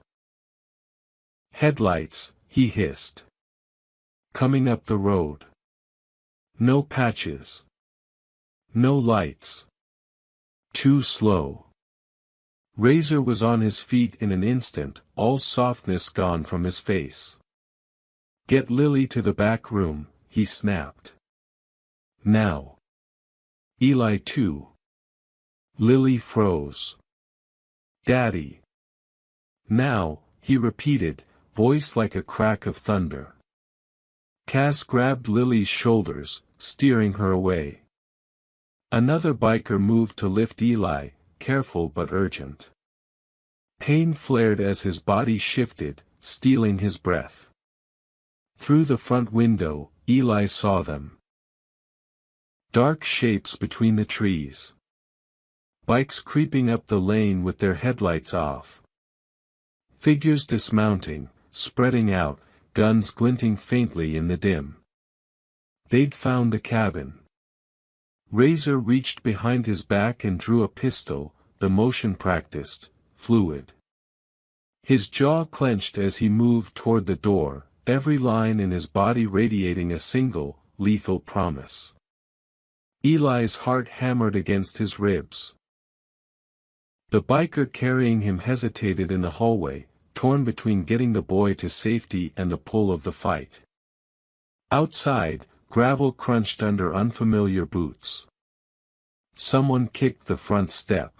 "Headlights," he hissed. "Coming up the road. No patches. No lights. Too slow." Razor was on his feet in an instant, all softness gone from his face. "Get Lily to the back room," he snapped. "Now." Eli too. Lily froze. "Daddy." "Now," he repeated, voice like a crack of thunder. Cass grabbed Lily's shoulders, steering her away. Another biker moved to lift Eli, careful but urgent. Pain flared as his body shifted, stealing his breath. Through the front window, Eli saw them. Dark shapes between the trees. Bikes creeping up the lane with their headlights off. Figures dismounting, spreading out, guns glinting faintly in the dim. They'd found the cabin. Razor reached behind his back and drew a pistol, the motion practiced, fluid. His jaw clenched as he moved toward the door, every line in his body radiating a single, lethal promise. Eli's heart hammered against his ribs. The biker carrying him hesitated in the hallway, torn between getting the boy to safety and the pull of the fight. Outside, gravel crunched under unfamiliar boots. Someone kicked the front step.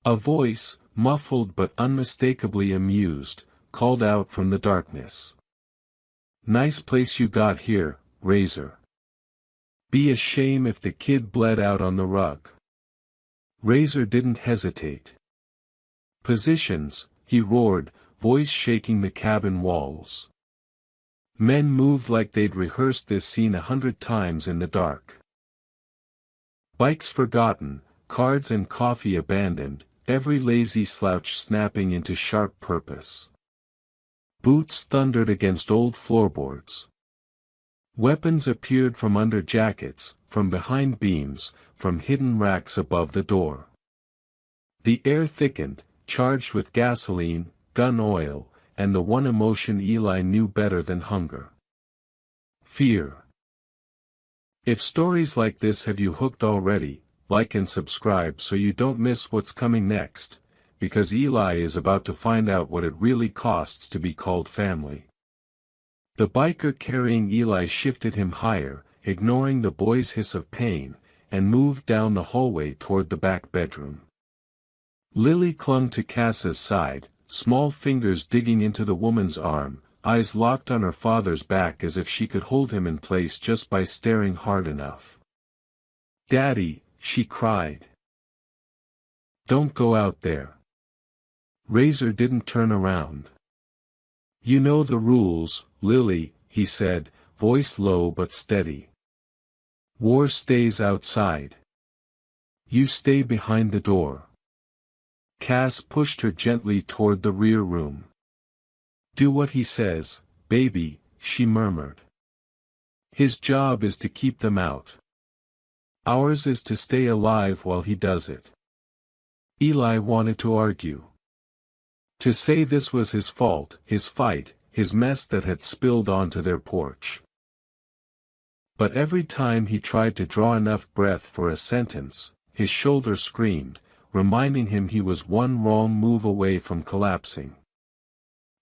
A voice, muffled but unmistakably amused, called out from the darkness. "Nice place you got here, Razor. Be a shame if the kid bled out on the rug." Razor didn't hesitate. "Positions," he roared, voice shaking the cabin walls. Men moved like they'd rehearsed this scene 100 times in the dark. Bikes forgotten, cards and coffee abandoned, every lazy slouch snapping into sharp purpose. Boots thundered against old floorboards. Weapons appeared from under jackets, from behind beams, from hidden racks above the door. The air thickened, charged with gasoline, gun oil, and the one emotion Eli knew better than hunger. Fear. If stories like this have you hooked already, like and subscribe so you don't miss what's coming next, because Eli is about to find out what it really costs to be called family. The biker carrying Eli shifted him higher, ignoring the boy's hiss of pain, and moved down the hallway toward the back bedroom. Lily clung to Cass's side, small fingers digging into the woman's arm, eyes locked on her father's back as if she could hold him in place just by staring hard enough. "Daddy," she cried. "Don't go out there." Razor didn't turn around. "You know the rules, Lily," he said, voice low but steady. "War stays outside. You stay behind the door." Cass pushed her gently toward the rear room. "Do what he says, baby," she murmured. "His job is to keep them out. Ours is to stay alive while he does it." Eli wanted to argue. To say this was his fault, his fight, his mess that had spilled onto their porch. But every time he tried to draw enough breath for a sentence, his shoulder screamed, reminding him he was one wrong move away from collapsing.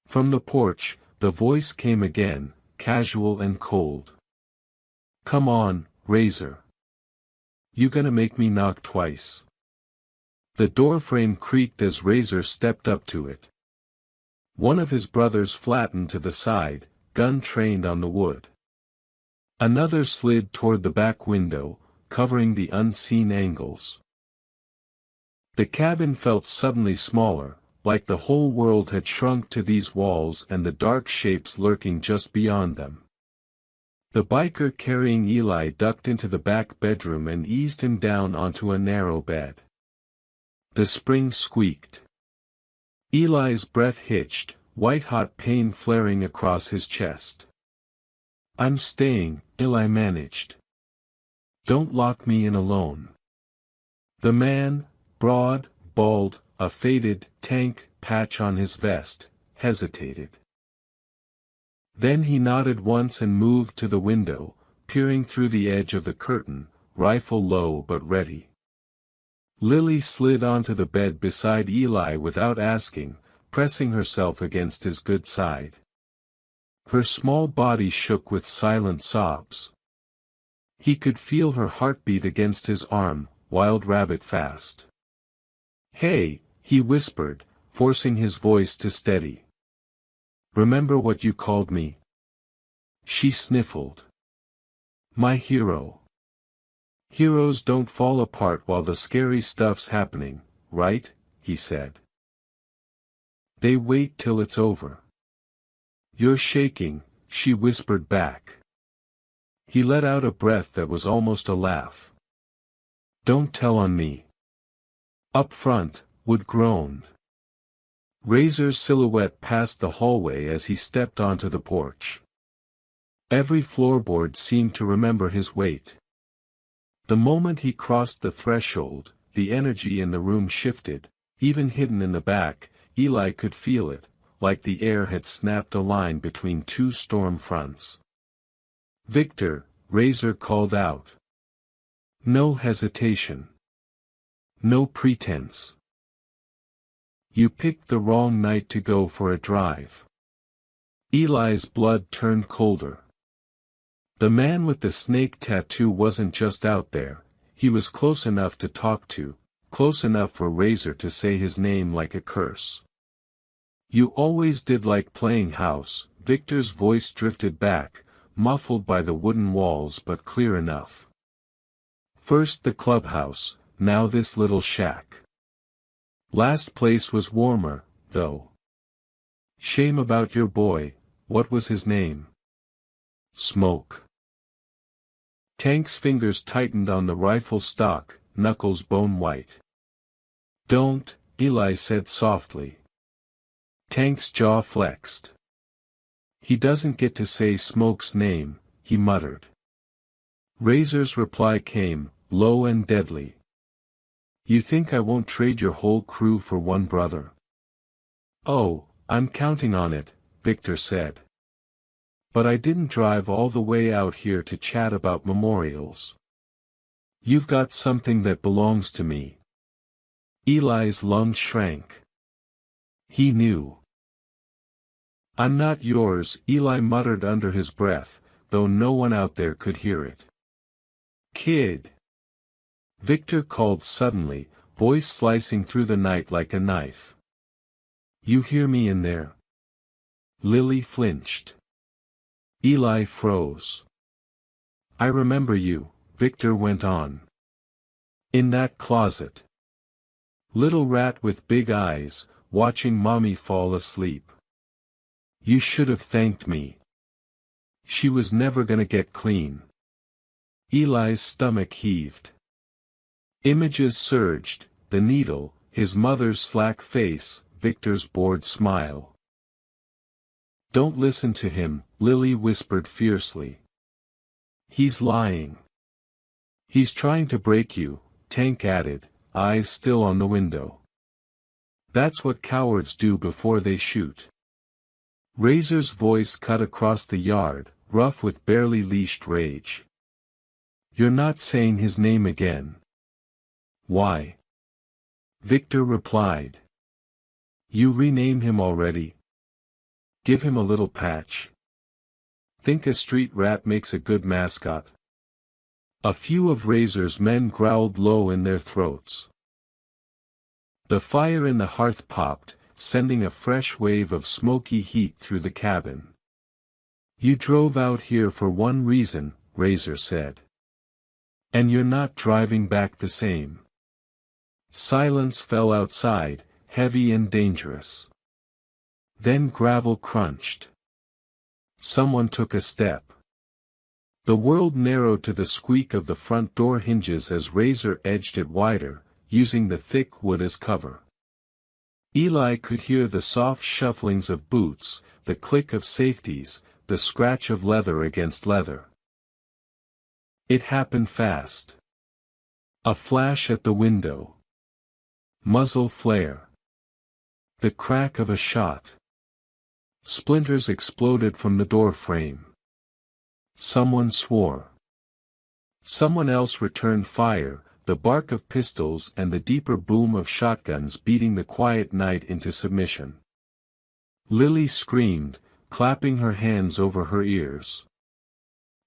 From the porch, the voice came again, casual and cold. "Come on, Razor. You gonna make me knock twice?" The doorframe creaked as Razor stepped up to it. One of his brothers flattened to the side, gun trained on the wood. Another slid toward the back window, covering the unseen angles. The cabin felt suddenly smaller, like the whole world had shrunk to these walls and the dark shapes lurking just beyond them. The biker carrying Eli ducked into the back bedroom and eased him down onto a narrow bed. The spring squeaked. Eli's breath hitched, white-hot pain flaring across his chest. "I'm staying," Eli managed. "Don't lock me in alone." The man, broad, bald, a faded tank patch on his vest, hesitated. Then he nodded once and moved to the window, peering through the edge of the curtain, rifle low but ready. Lily slid onto the bed beside Eli without asking, pressing herself against his good side. Her small body shook with silent sobs. He could feel her heartbeat against his arm, wild rabbit fast. "Hey," he whispered, forcing his voice to steady. "Remember what you called me?" She sniffled. "My hero." "Heroes don't fall apart while the scary stuff's happening, right?" he said. "They wait till it's over." "You're shaking," she whispered back. He let out a breath that was almost a laugh. "Don't tell on me." Up front, Wood groaned. Razor's silhouette passed the hallway as he stepped onto the porch. Every floorboard seemed to remember his weight. The moment he crossed the threshold, the energy in the room shifted, even hidden in the back, Eli could feel it, like the air had snapped a line between two storm fronts. "Victor," Razor called out. No hesitation. No pretense. "You picked the wrong night to go for a drive." Eli's blood turned colder. The man with the snake tattoo wasn't just out there, he was close enough to talk to, close enough for Razor to say his name like a curse. "You always did like playing house," Victor's voice drifted back, muffled by the wooden walls but clear enough. "First the clubhouse, now this little shack. Last place was warmer, though. Shame about your boy, what was his name?" "Smoke." Tank's fingers tightened on the rifle stock, knuckles bone white. "Don't," Eli said softly. Tank's jaw flexed. "He doesn't get to say Smoke's name," he muttered. Razor's reply came, low and deadly. "You think I won't trade your whole crew for one brother?" "Oh, I'm counting on it," Victor said. "But I didn't drive all the way out here to chat about memorials. You've got something that belongs to me." Eli's lungs shrank. He knew. "I'm not yours," Eli muttered under his breath, though no one out there could hear it. "Kid!" Victor called suddenly, voice slicing through the night like a knife. "You hear me in there?" Lily flinched. Eli froze. "I remember you," Victor went on. "In that closet. Little rat with big eyes, watching mommy fall asleep. You should have thanked me. She was never gonna get clean." Eli's stomach heaved. Images surged, the needle, his mother's slack face, Victor's bored smile. "Don't listen to him," Lily whispered fiercely. "He's lying. He's trying to break you," Tank added, eyes still on the window. "That's what cowards do before they shoot." Razor's voice cut across the yard, rough with barely leashed rage. "You're not saying his name again." "Why?" Victor replied. "You rename him already. Give him a little patch. Think a street rat makes a good mascot." A few of Razor's men growled low in their throats. The fire in the hearth popped, sending a fresh wave of smoky heat through the cabin. "You drove out here for one reason," Razor said. "And you're not driving back the same." Silence fell outside, heavy and dangerous. Then gravel crunched. Someone took a step. The world narrowed to the squeak of the front door hinges as Razor edged it wider, using the thick wood as cover. Eli could hear the soft shufflings of boots, the click of safeties, the scratch of leather against leather. It happened fast. A flash at the window. Muzzle flare. The crack of a shot. Splinters exploded from the door frame. Someone swore. Someone else returned fire, the bark of pistols and the deeper boom of shotguns beating the quiet night into submission. Lily screamed, clapping her hands over her ears.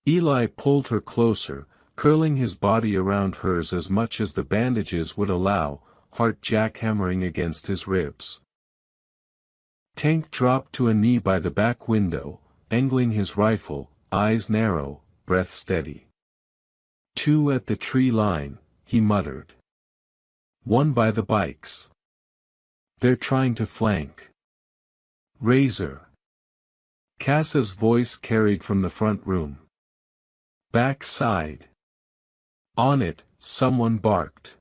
Eli pulled her closer, curling his body around hers as much as the bandages would allow, heart jackhammering against his ribs. Tank dropped to a knee by the back window, angling his rifle, eyes narrow, breath steady. "Two at the tree line," he muttered. "One by the bikes. They're trying to flank." "Razor." Cassa's voice carried from the front room. "Back side." On it, someone barked.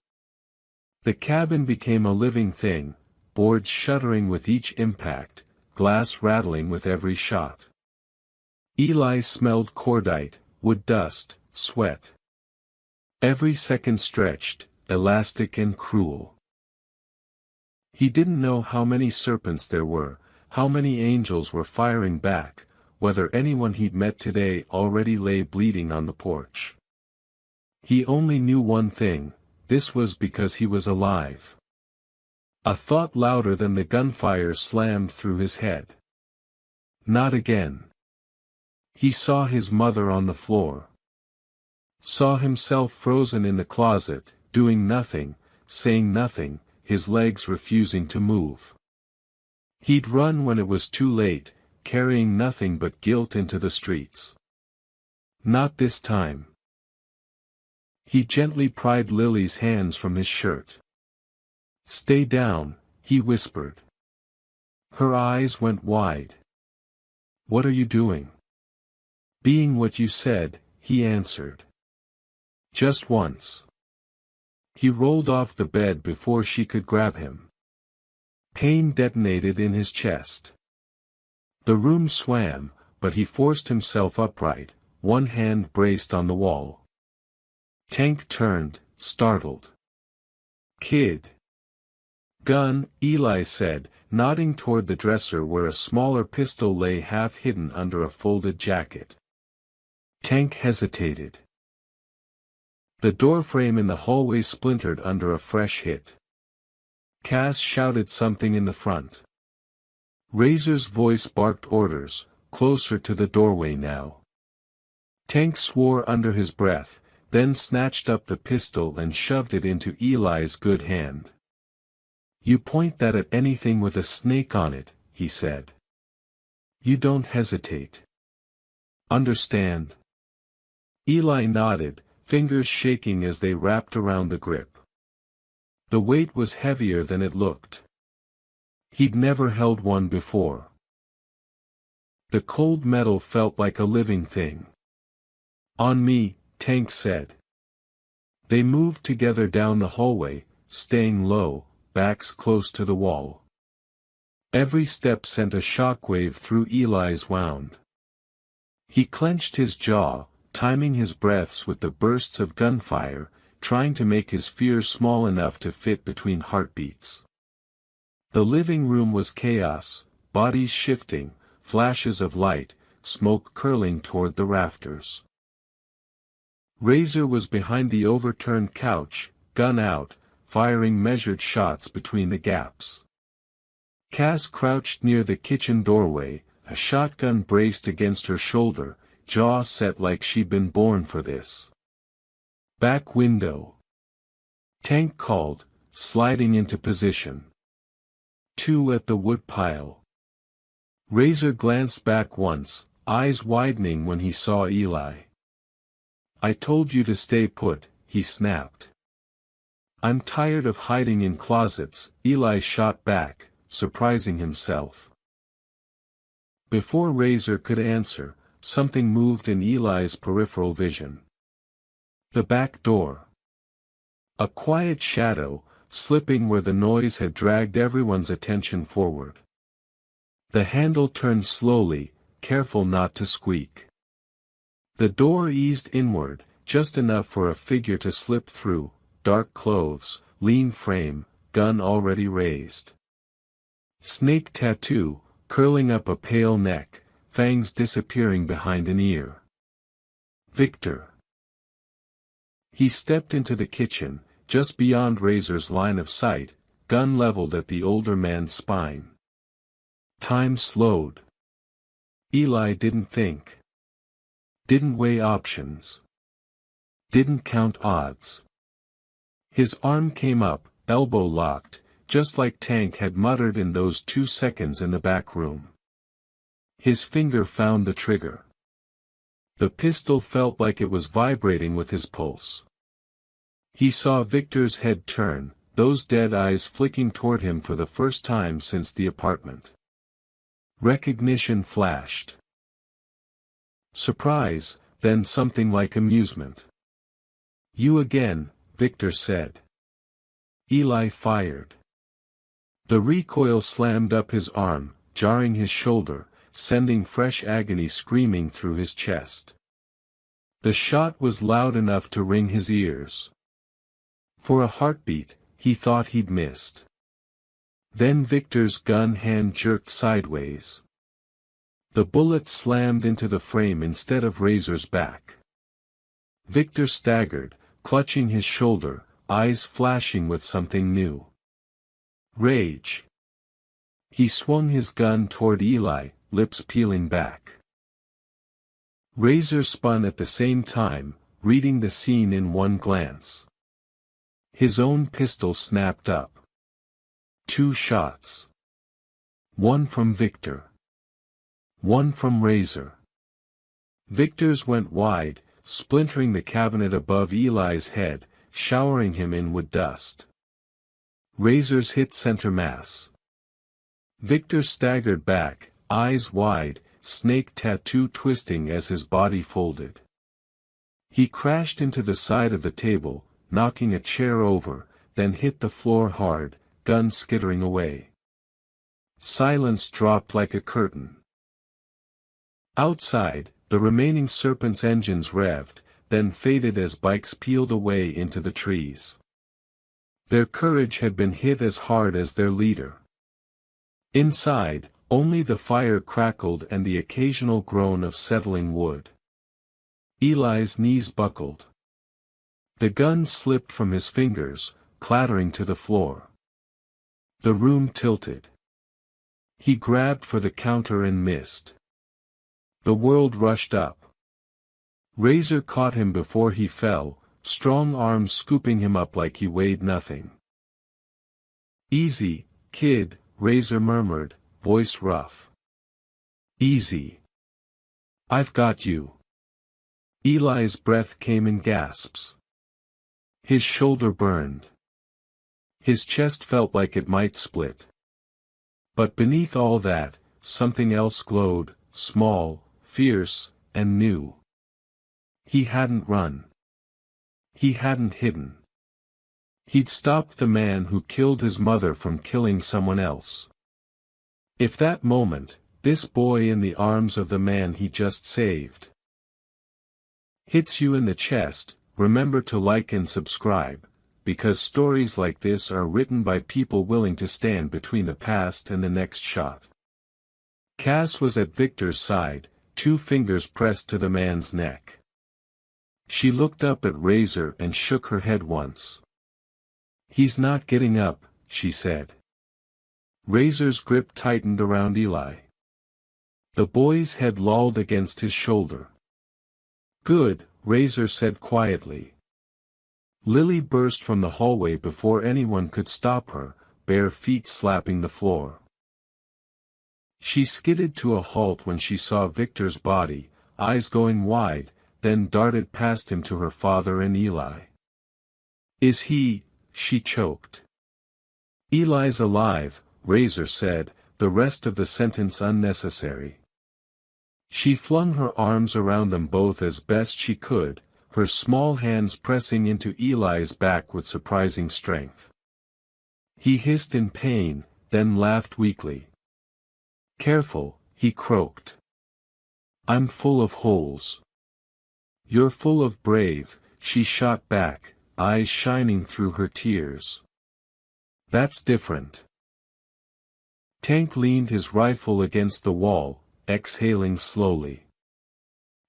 The cabin became a living thing, boards shuddering with each impact, glass rattling with every shot. Eli smelled cordite, wood dust, sweat. Every second stretched, elastic and cruel. He didn't know how many serpents there were, how many angels were firing back, whether anyone he'd met today already lay bleeding on the porch. He only knew one thing: this was because he was alive. A thought louder than the gunfire slammed through his head. Not again. He saw his mother on the floor. Saw himself frozen in the closet, doing nothing, saying nothing, his legs refusing to move. He'd run when it was too late, carrying nothing but guilt into the streets. Not this time. He gently pried Lily's hands from his shirt. "Stay down," he whispered. Her eyes went wide. "What are you doing?" "Being what you said," he answered. "Just once." He rolled off the bed before she could grab him. Pain detonated in his chest. The room swam, but he forced himself upright, one hand braced on the wall. Tank turned, startled. "Kid." "Gun," Eli said, nodding toward the dresser where a smaller pistol lay half hidden under a folded jacket. Tank hesitated. The doorframe in the hallway splintered under a fresh hit. Cass shouted something in the front. Razor's voice barked orders, "Closer to the doorway now." Tank swore under his breath, then snatched up the pistol and shoved it into Eli's good hand. "You point that at anything with a snake on it," he said. "You don't hesitate. Understand?" Eli nodded, fingers shaking as they wrapped around the grip. The weight was heavier than it looked. He'd never held one before. The cold metal felt like a living thing. "On me," Tank said. They moved together down the hallway, staying low, backs close to the wall. Every step sent a shockwave through Eli's wound. He clenched his jaw, timing his breaths with the bursts of gunfire, trying to make his fear small enough to fit between heartbeats. The living room was chaos, bodies shifting, flashes of light, smoke curling toward the rafters. Razor was behind the overturned couch, gun out, firing measured shots between the gaps. Cass crouched near the kitchen doorway, a shotgun braced against her shoulder, jaw set like she'd been born for this. "Back window." Tank called, sliding into position. "Two at the woodpile." Razor glanced back once, eyes widening when he saw Eli. "I told you to stay put," he snapped. "I'm tired of hiding in closets," Eli shot back, surprising himself. Before Razor could answer, something moved in Eli's peripheral vision. The back door. A quiet shadow, slipping where the noise had dragged everyone's attention forward. The handle turned slowly, careful not to squeak. The door eased inward, just enough for a figure to slip through, dark clothes, lean frame, gun already raised. Snake tattoo, curling up a pale neck, fangs disappearing behind an ear. Victor. He stepped into the kitchen, just beyond Razor's line of sight, gun leveled at the older man's spine. Time slowed. Eli didn't think. Didn't weigh options. Didn't count odds. His arm came up, elbow locked, just like Tank had muttered in those 2 seconds in the back room. His finger found the trigger. The pistol felt like it was vibrating with his pulse. He saw Victor's head turn, those dead eyes flicking toward him for the first time since the apartment. Recognition flashed. Surprise, then something like amusement. "You again," Victor said. Eli fired. The recoil slammed up his arm, jarring his shoulder, sending fresh agony screaming through his chest. The shot was loud enough to ring his ears. For a heartbeat, he thought he'd missed. Then Victor's gun hand jerked sideways. The bullet slammed into the frame instead of Razor's back. Victor staggered, clutching his shoulder, eyes flashing with something new. Rage. He swung his gun toward Eli, lips peeling back. Razor spun at the same time, reading the scene in one glance. His own pistol snapped up. 2 shots. One from Victor. One from Razor. Victor's went wide, splintering the cabinet above Eli's head, showering him in with dust. Razor's hit center mass. Victor staggered back, eyes wide, snake tattoo twisting as his body folded. He crashed into the side of the table, knocking a chair over, then hit the floor hard, gun skittering away. Silence dropped like a curtain. Outside, the remaining Serpent's engines revved, then faded as bikes peeled away into the trees. Their courage had been hit as hard as their leader. Inside, only the fire crackled and the occasional groan of settling wood. Eli's knees buckled. The gun slipped from his fingers, clattering to the floor. The room tilted. He grabbed for the counter and missed. The world rushed up. Razor caught him before he fell, strong arms scooping him up like he weighed nothing. "Easy, kid," Razor murmured, voice rough. "Easy. I've got you." Eli's breath came in gasps. His shoulder burned. His chest felt like it might split. But beneath all that, something else glowed, small, fierce, and new. He hadn't run. He hadn't hidden. He'd stopped the man who killed his mother from killing someone else. If that moment, this boy in the arms of the man he just saved, hits you in the chest, remember to like and subscribe, because stories like this are written by people willing to stand between the past and the next shot. Cass was at Victor's side, 2 fingers pressed to the man's neck. She looked up at Razor and shook her head once. "He's not getting up," she said. Razor's grip tightened around Eli. The boy's head lolled against his shoulder. "Good," Razor said quietly. Lily burst from the hallway before anyone could stop her, bare feet slapping the floor. She skidded to a halt when she saw Victor's body, eyes going wide, then darted past him to her father and Eli. "Is he?" she choked. "Eli's alive," Razor said, the rest of the sentence unnecessary. She flung her arms around them both as best she could, her small hands pressing into Eli's back with surprising strength. He hissed in pain, then laughed weakly. "Careful," he croaked. "I'm full of holes." "You're full of brave," she shot back, eyes shining through her tears. "That's different." Tank leaned his rifle against the wall, exhaling slowly.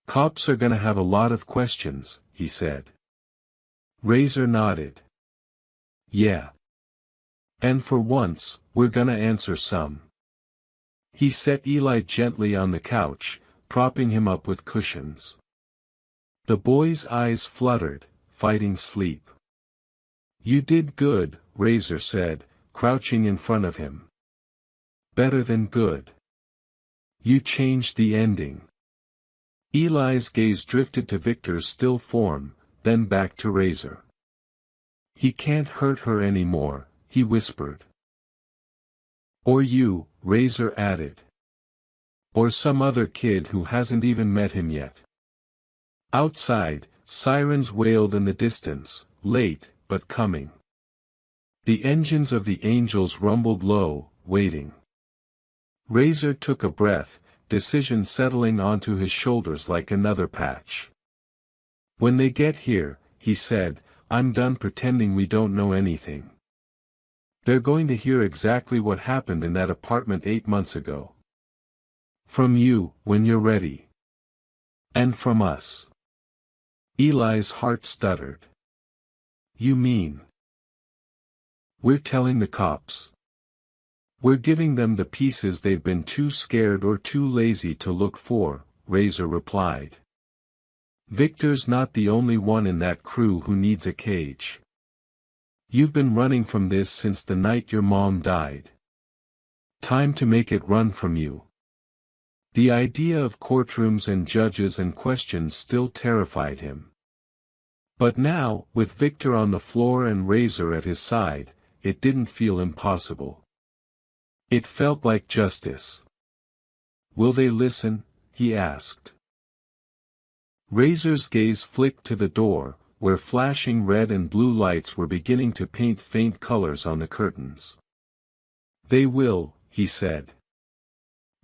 "Cops are gonna have a lot of questions," he said. Razor nodded. "Yeah. And for once, we're gonna answer some." He set Eli gently on the couch, propping him up with cushions. The boy's eyes fluttered, fighting sleep. "You did good," Razor said, crouching in front of him. "Better than good. You changed the ending." Eli's gaze drifted to Victor's still form, then back to Razor. "He can't hurt her anymore," he whispered. "Or you," Razor added. "Or some other kid who hasn't even met him yet." Outside, sirens wailed in the distance, late, but coming. The engines of the Angels rumbled low, waiting. Razor took a breath, decision settling onto his shoulders like another patch. "When they get here," he said, "I'm done pretending we don't know anything. They're going to hear exactly what happened in that apartment 8 months ago. From you, when you're ready. And from us. Eli's heart stuttered. You mean? We're telling the cops. We're giving them the pieces they've been too scared or too lazy to look for, Razor replied. Victor's not the only one in that crew who needs a cage. You've been running from this since the night your mom died. Time to make it run from you. The idea of courtrooms and judges and questions still terrified him. But now, with Victor on the floor and Razor at his side, it didn't feel impossible. It felt like justice. Will they listen? He asked. Razor's gaze flicked to the door, where flashing red and blue lights were beginning to paint faint colors on the curtains. They will, he said.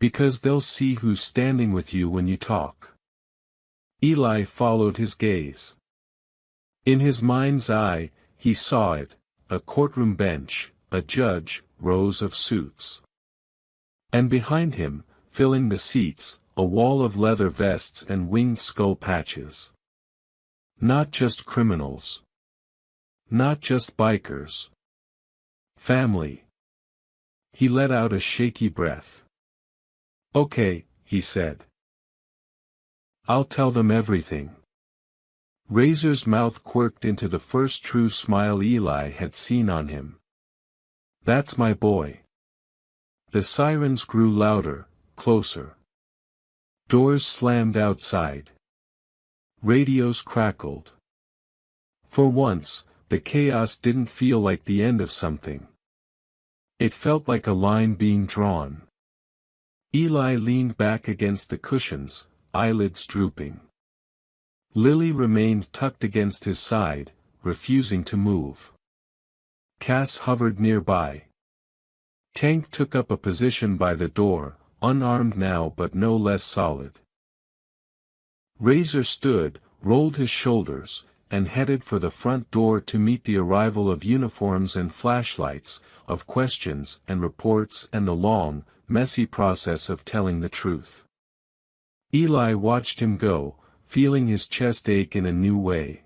Because they'll see who's standing with you when you talk. Eli followed his gaze. In his mind's eye, he saw it, a courtroom bench, a judge, rows of suits. And behind him, filling the seats, a wall of leather vests and winged skull patches. Not just criminals. Not just bikers. Family. He let out a shaky breath. Okay, he said. I'll tell them everything. Razor's mouth quirked into the first true smile Eli had seen on him. That's my boy. The sirens grew louder, closer. Doors slammed outside. Radios crackled. For once, the chaos didn't feel like the end of something. It felt like a line being drawn. Eli leaned back against the cushions, eyelids drooping. Lily remained tucked against his side, refusing to move. Cass hovered nearby. Tank took up a position by the door, unarmed now but no less solid. Razor stood, rolled his shoulders, and headed for the front door to meet the arrival of uniforms and flashlights, of questions and reports and the long, messy process of telling the truth. Eli watched him go, feeling his chest ache in a new way.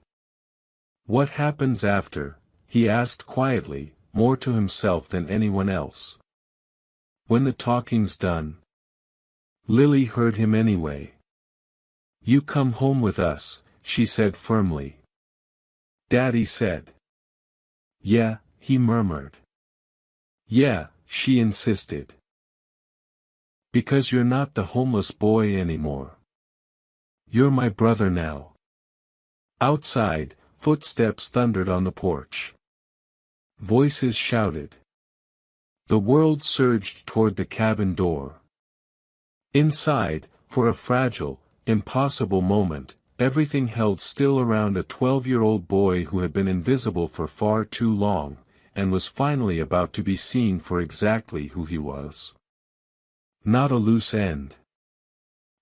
What happens after? He asked quietly, more to himself than anyone else. When the talking's done. Lily heard him anyway. You come home with us, she said firmly. Daddy said. Yeah, he murmured. Yeah, she insisted. Because you're not the homeless boy anymore. You're my brother now. Outside, footsteps thundered on the porch. Voices shouted. The world surged toward the cabin door. Inside, for a fragile, impossible moment, everything held still around a 12-year-old boy who had been invisible for far too long, and was finally about to be seen for exactly who he was. Not a loose end.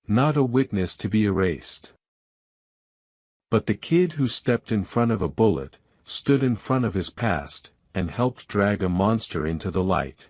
Not a witness to be erased. But the kid who stepped in front of a bullet, stood in front of his past, and helped drag a monster into the light.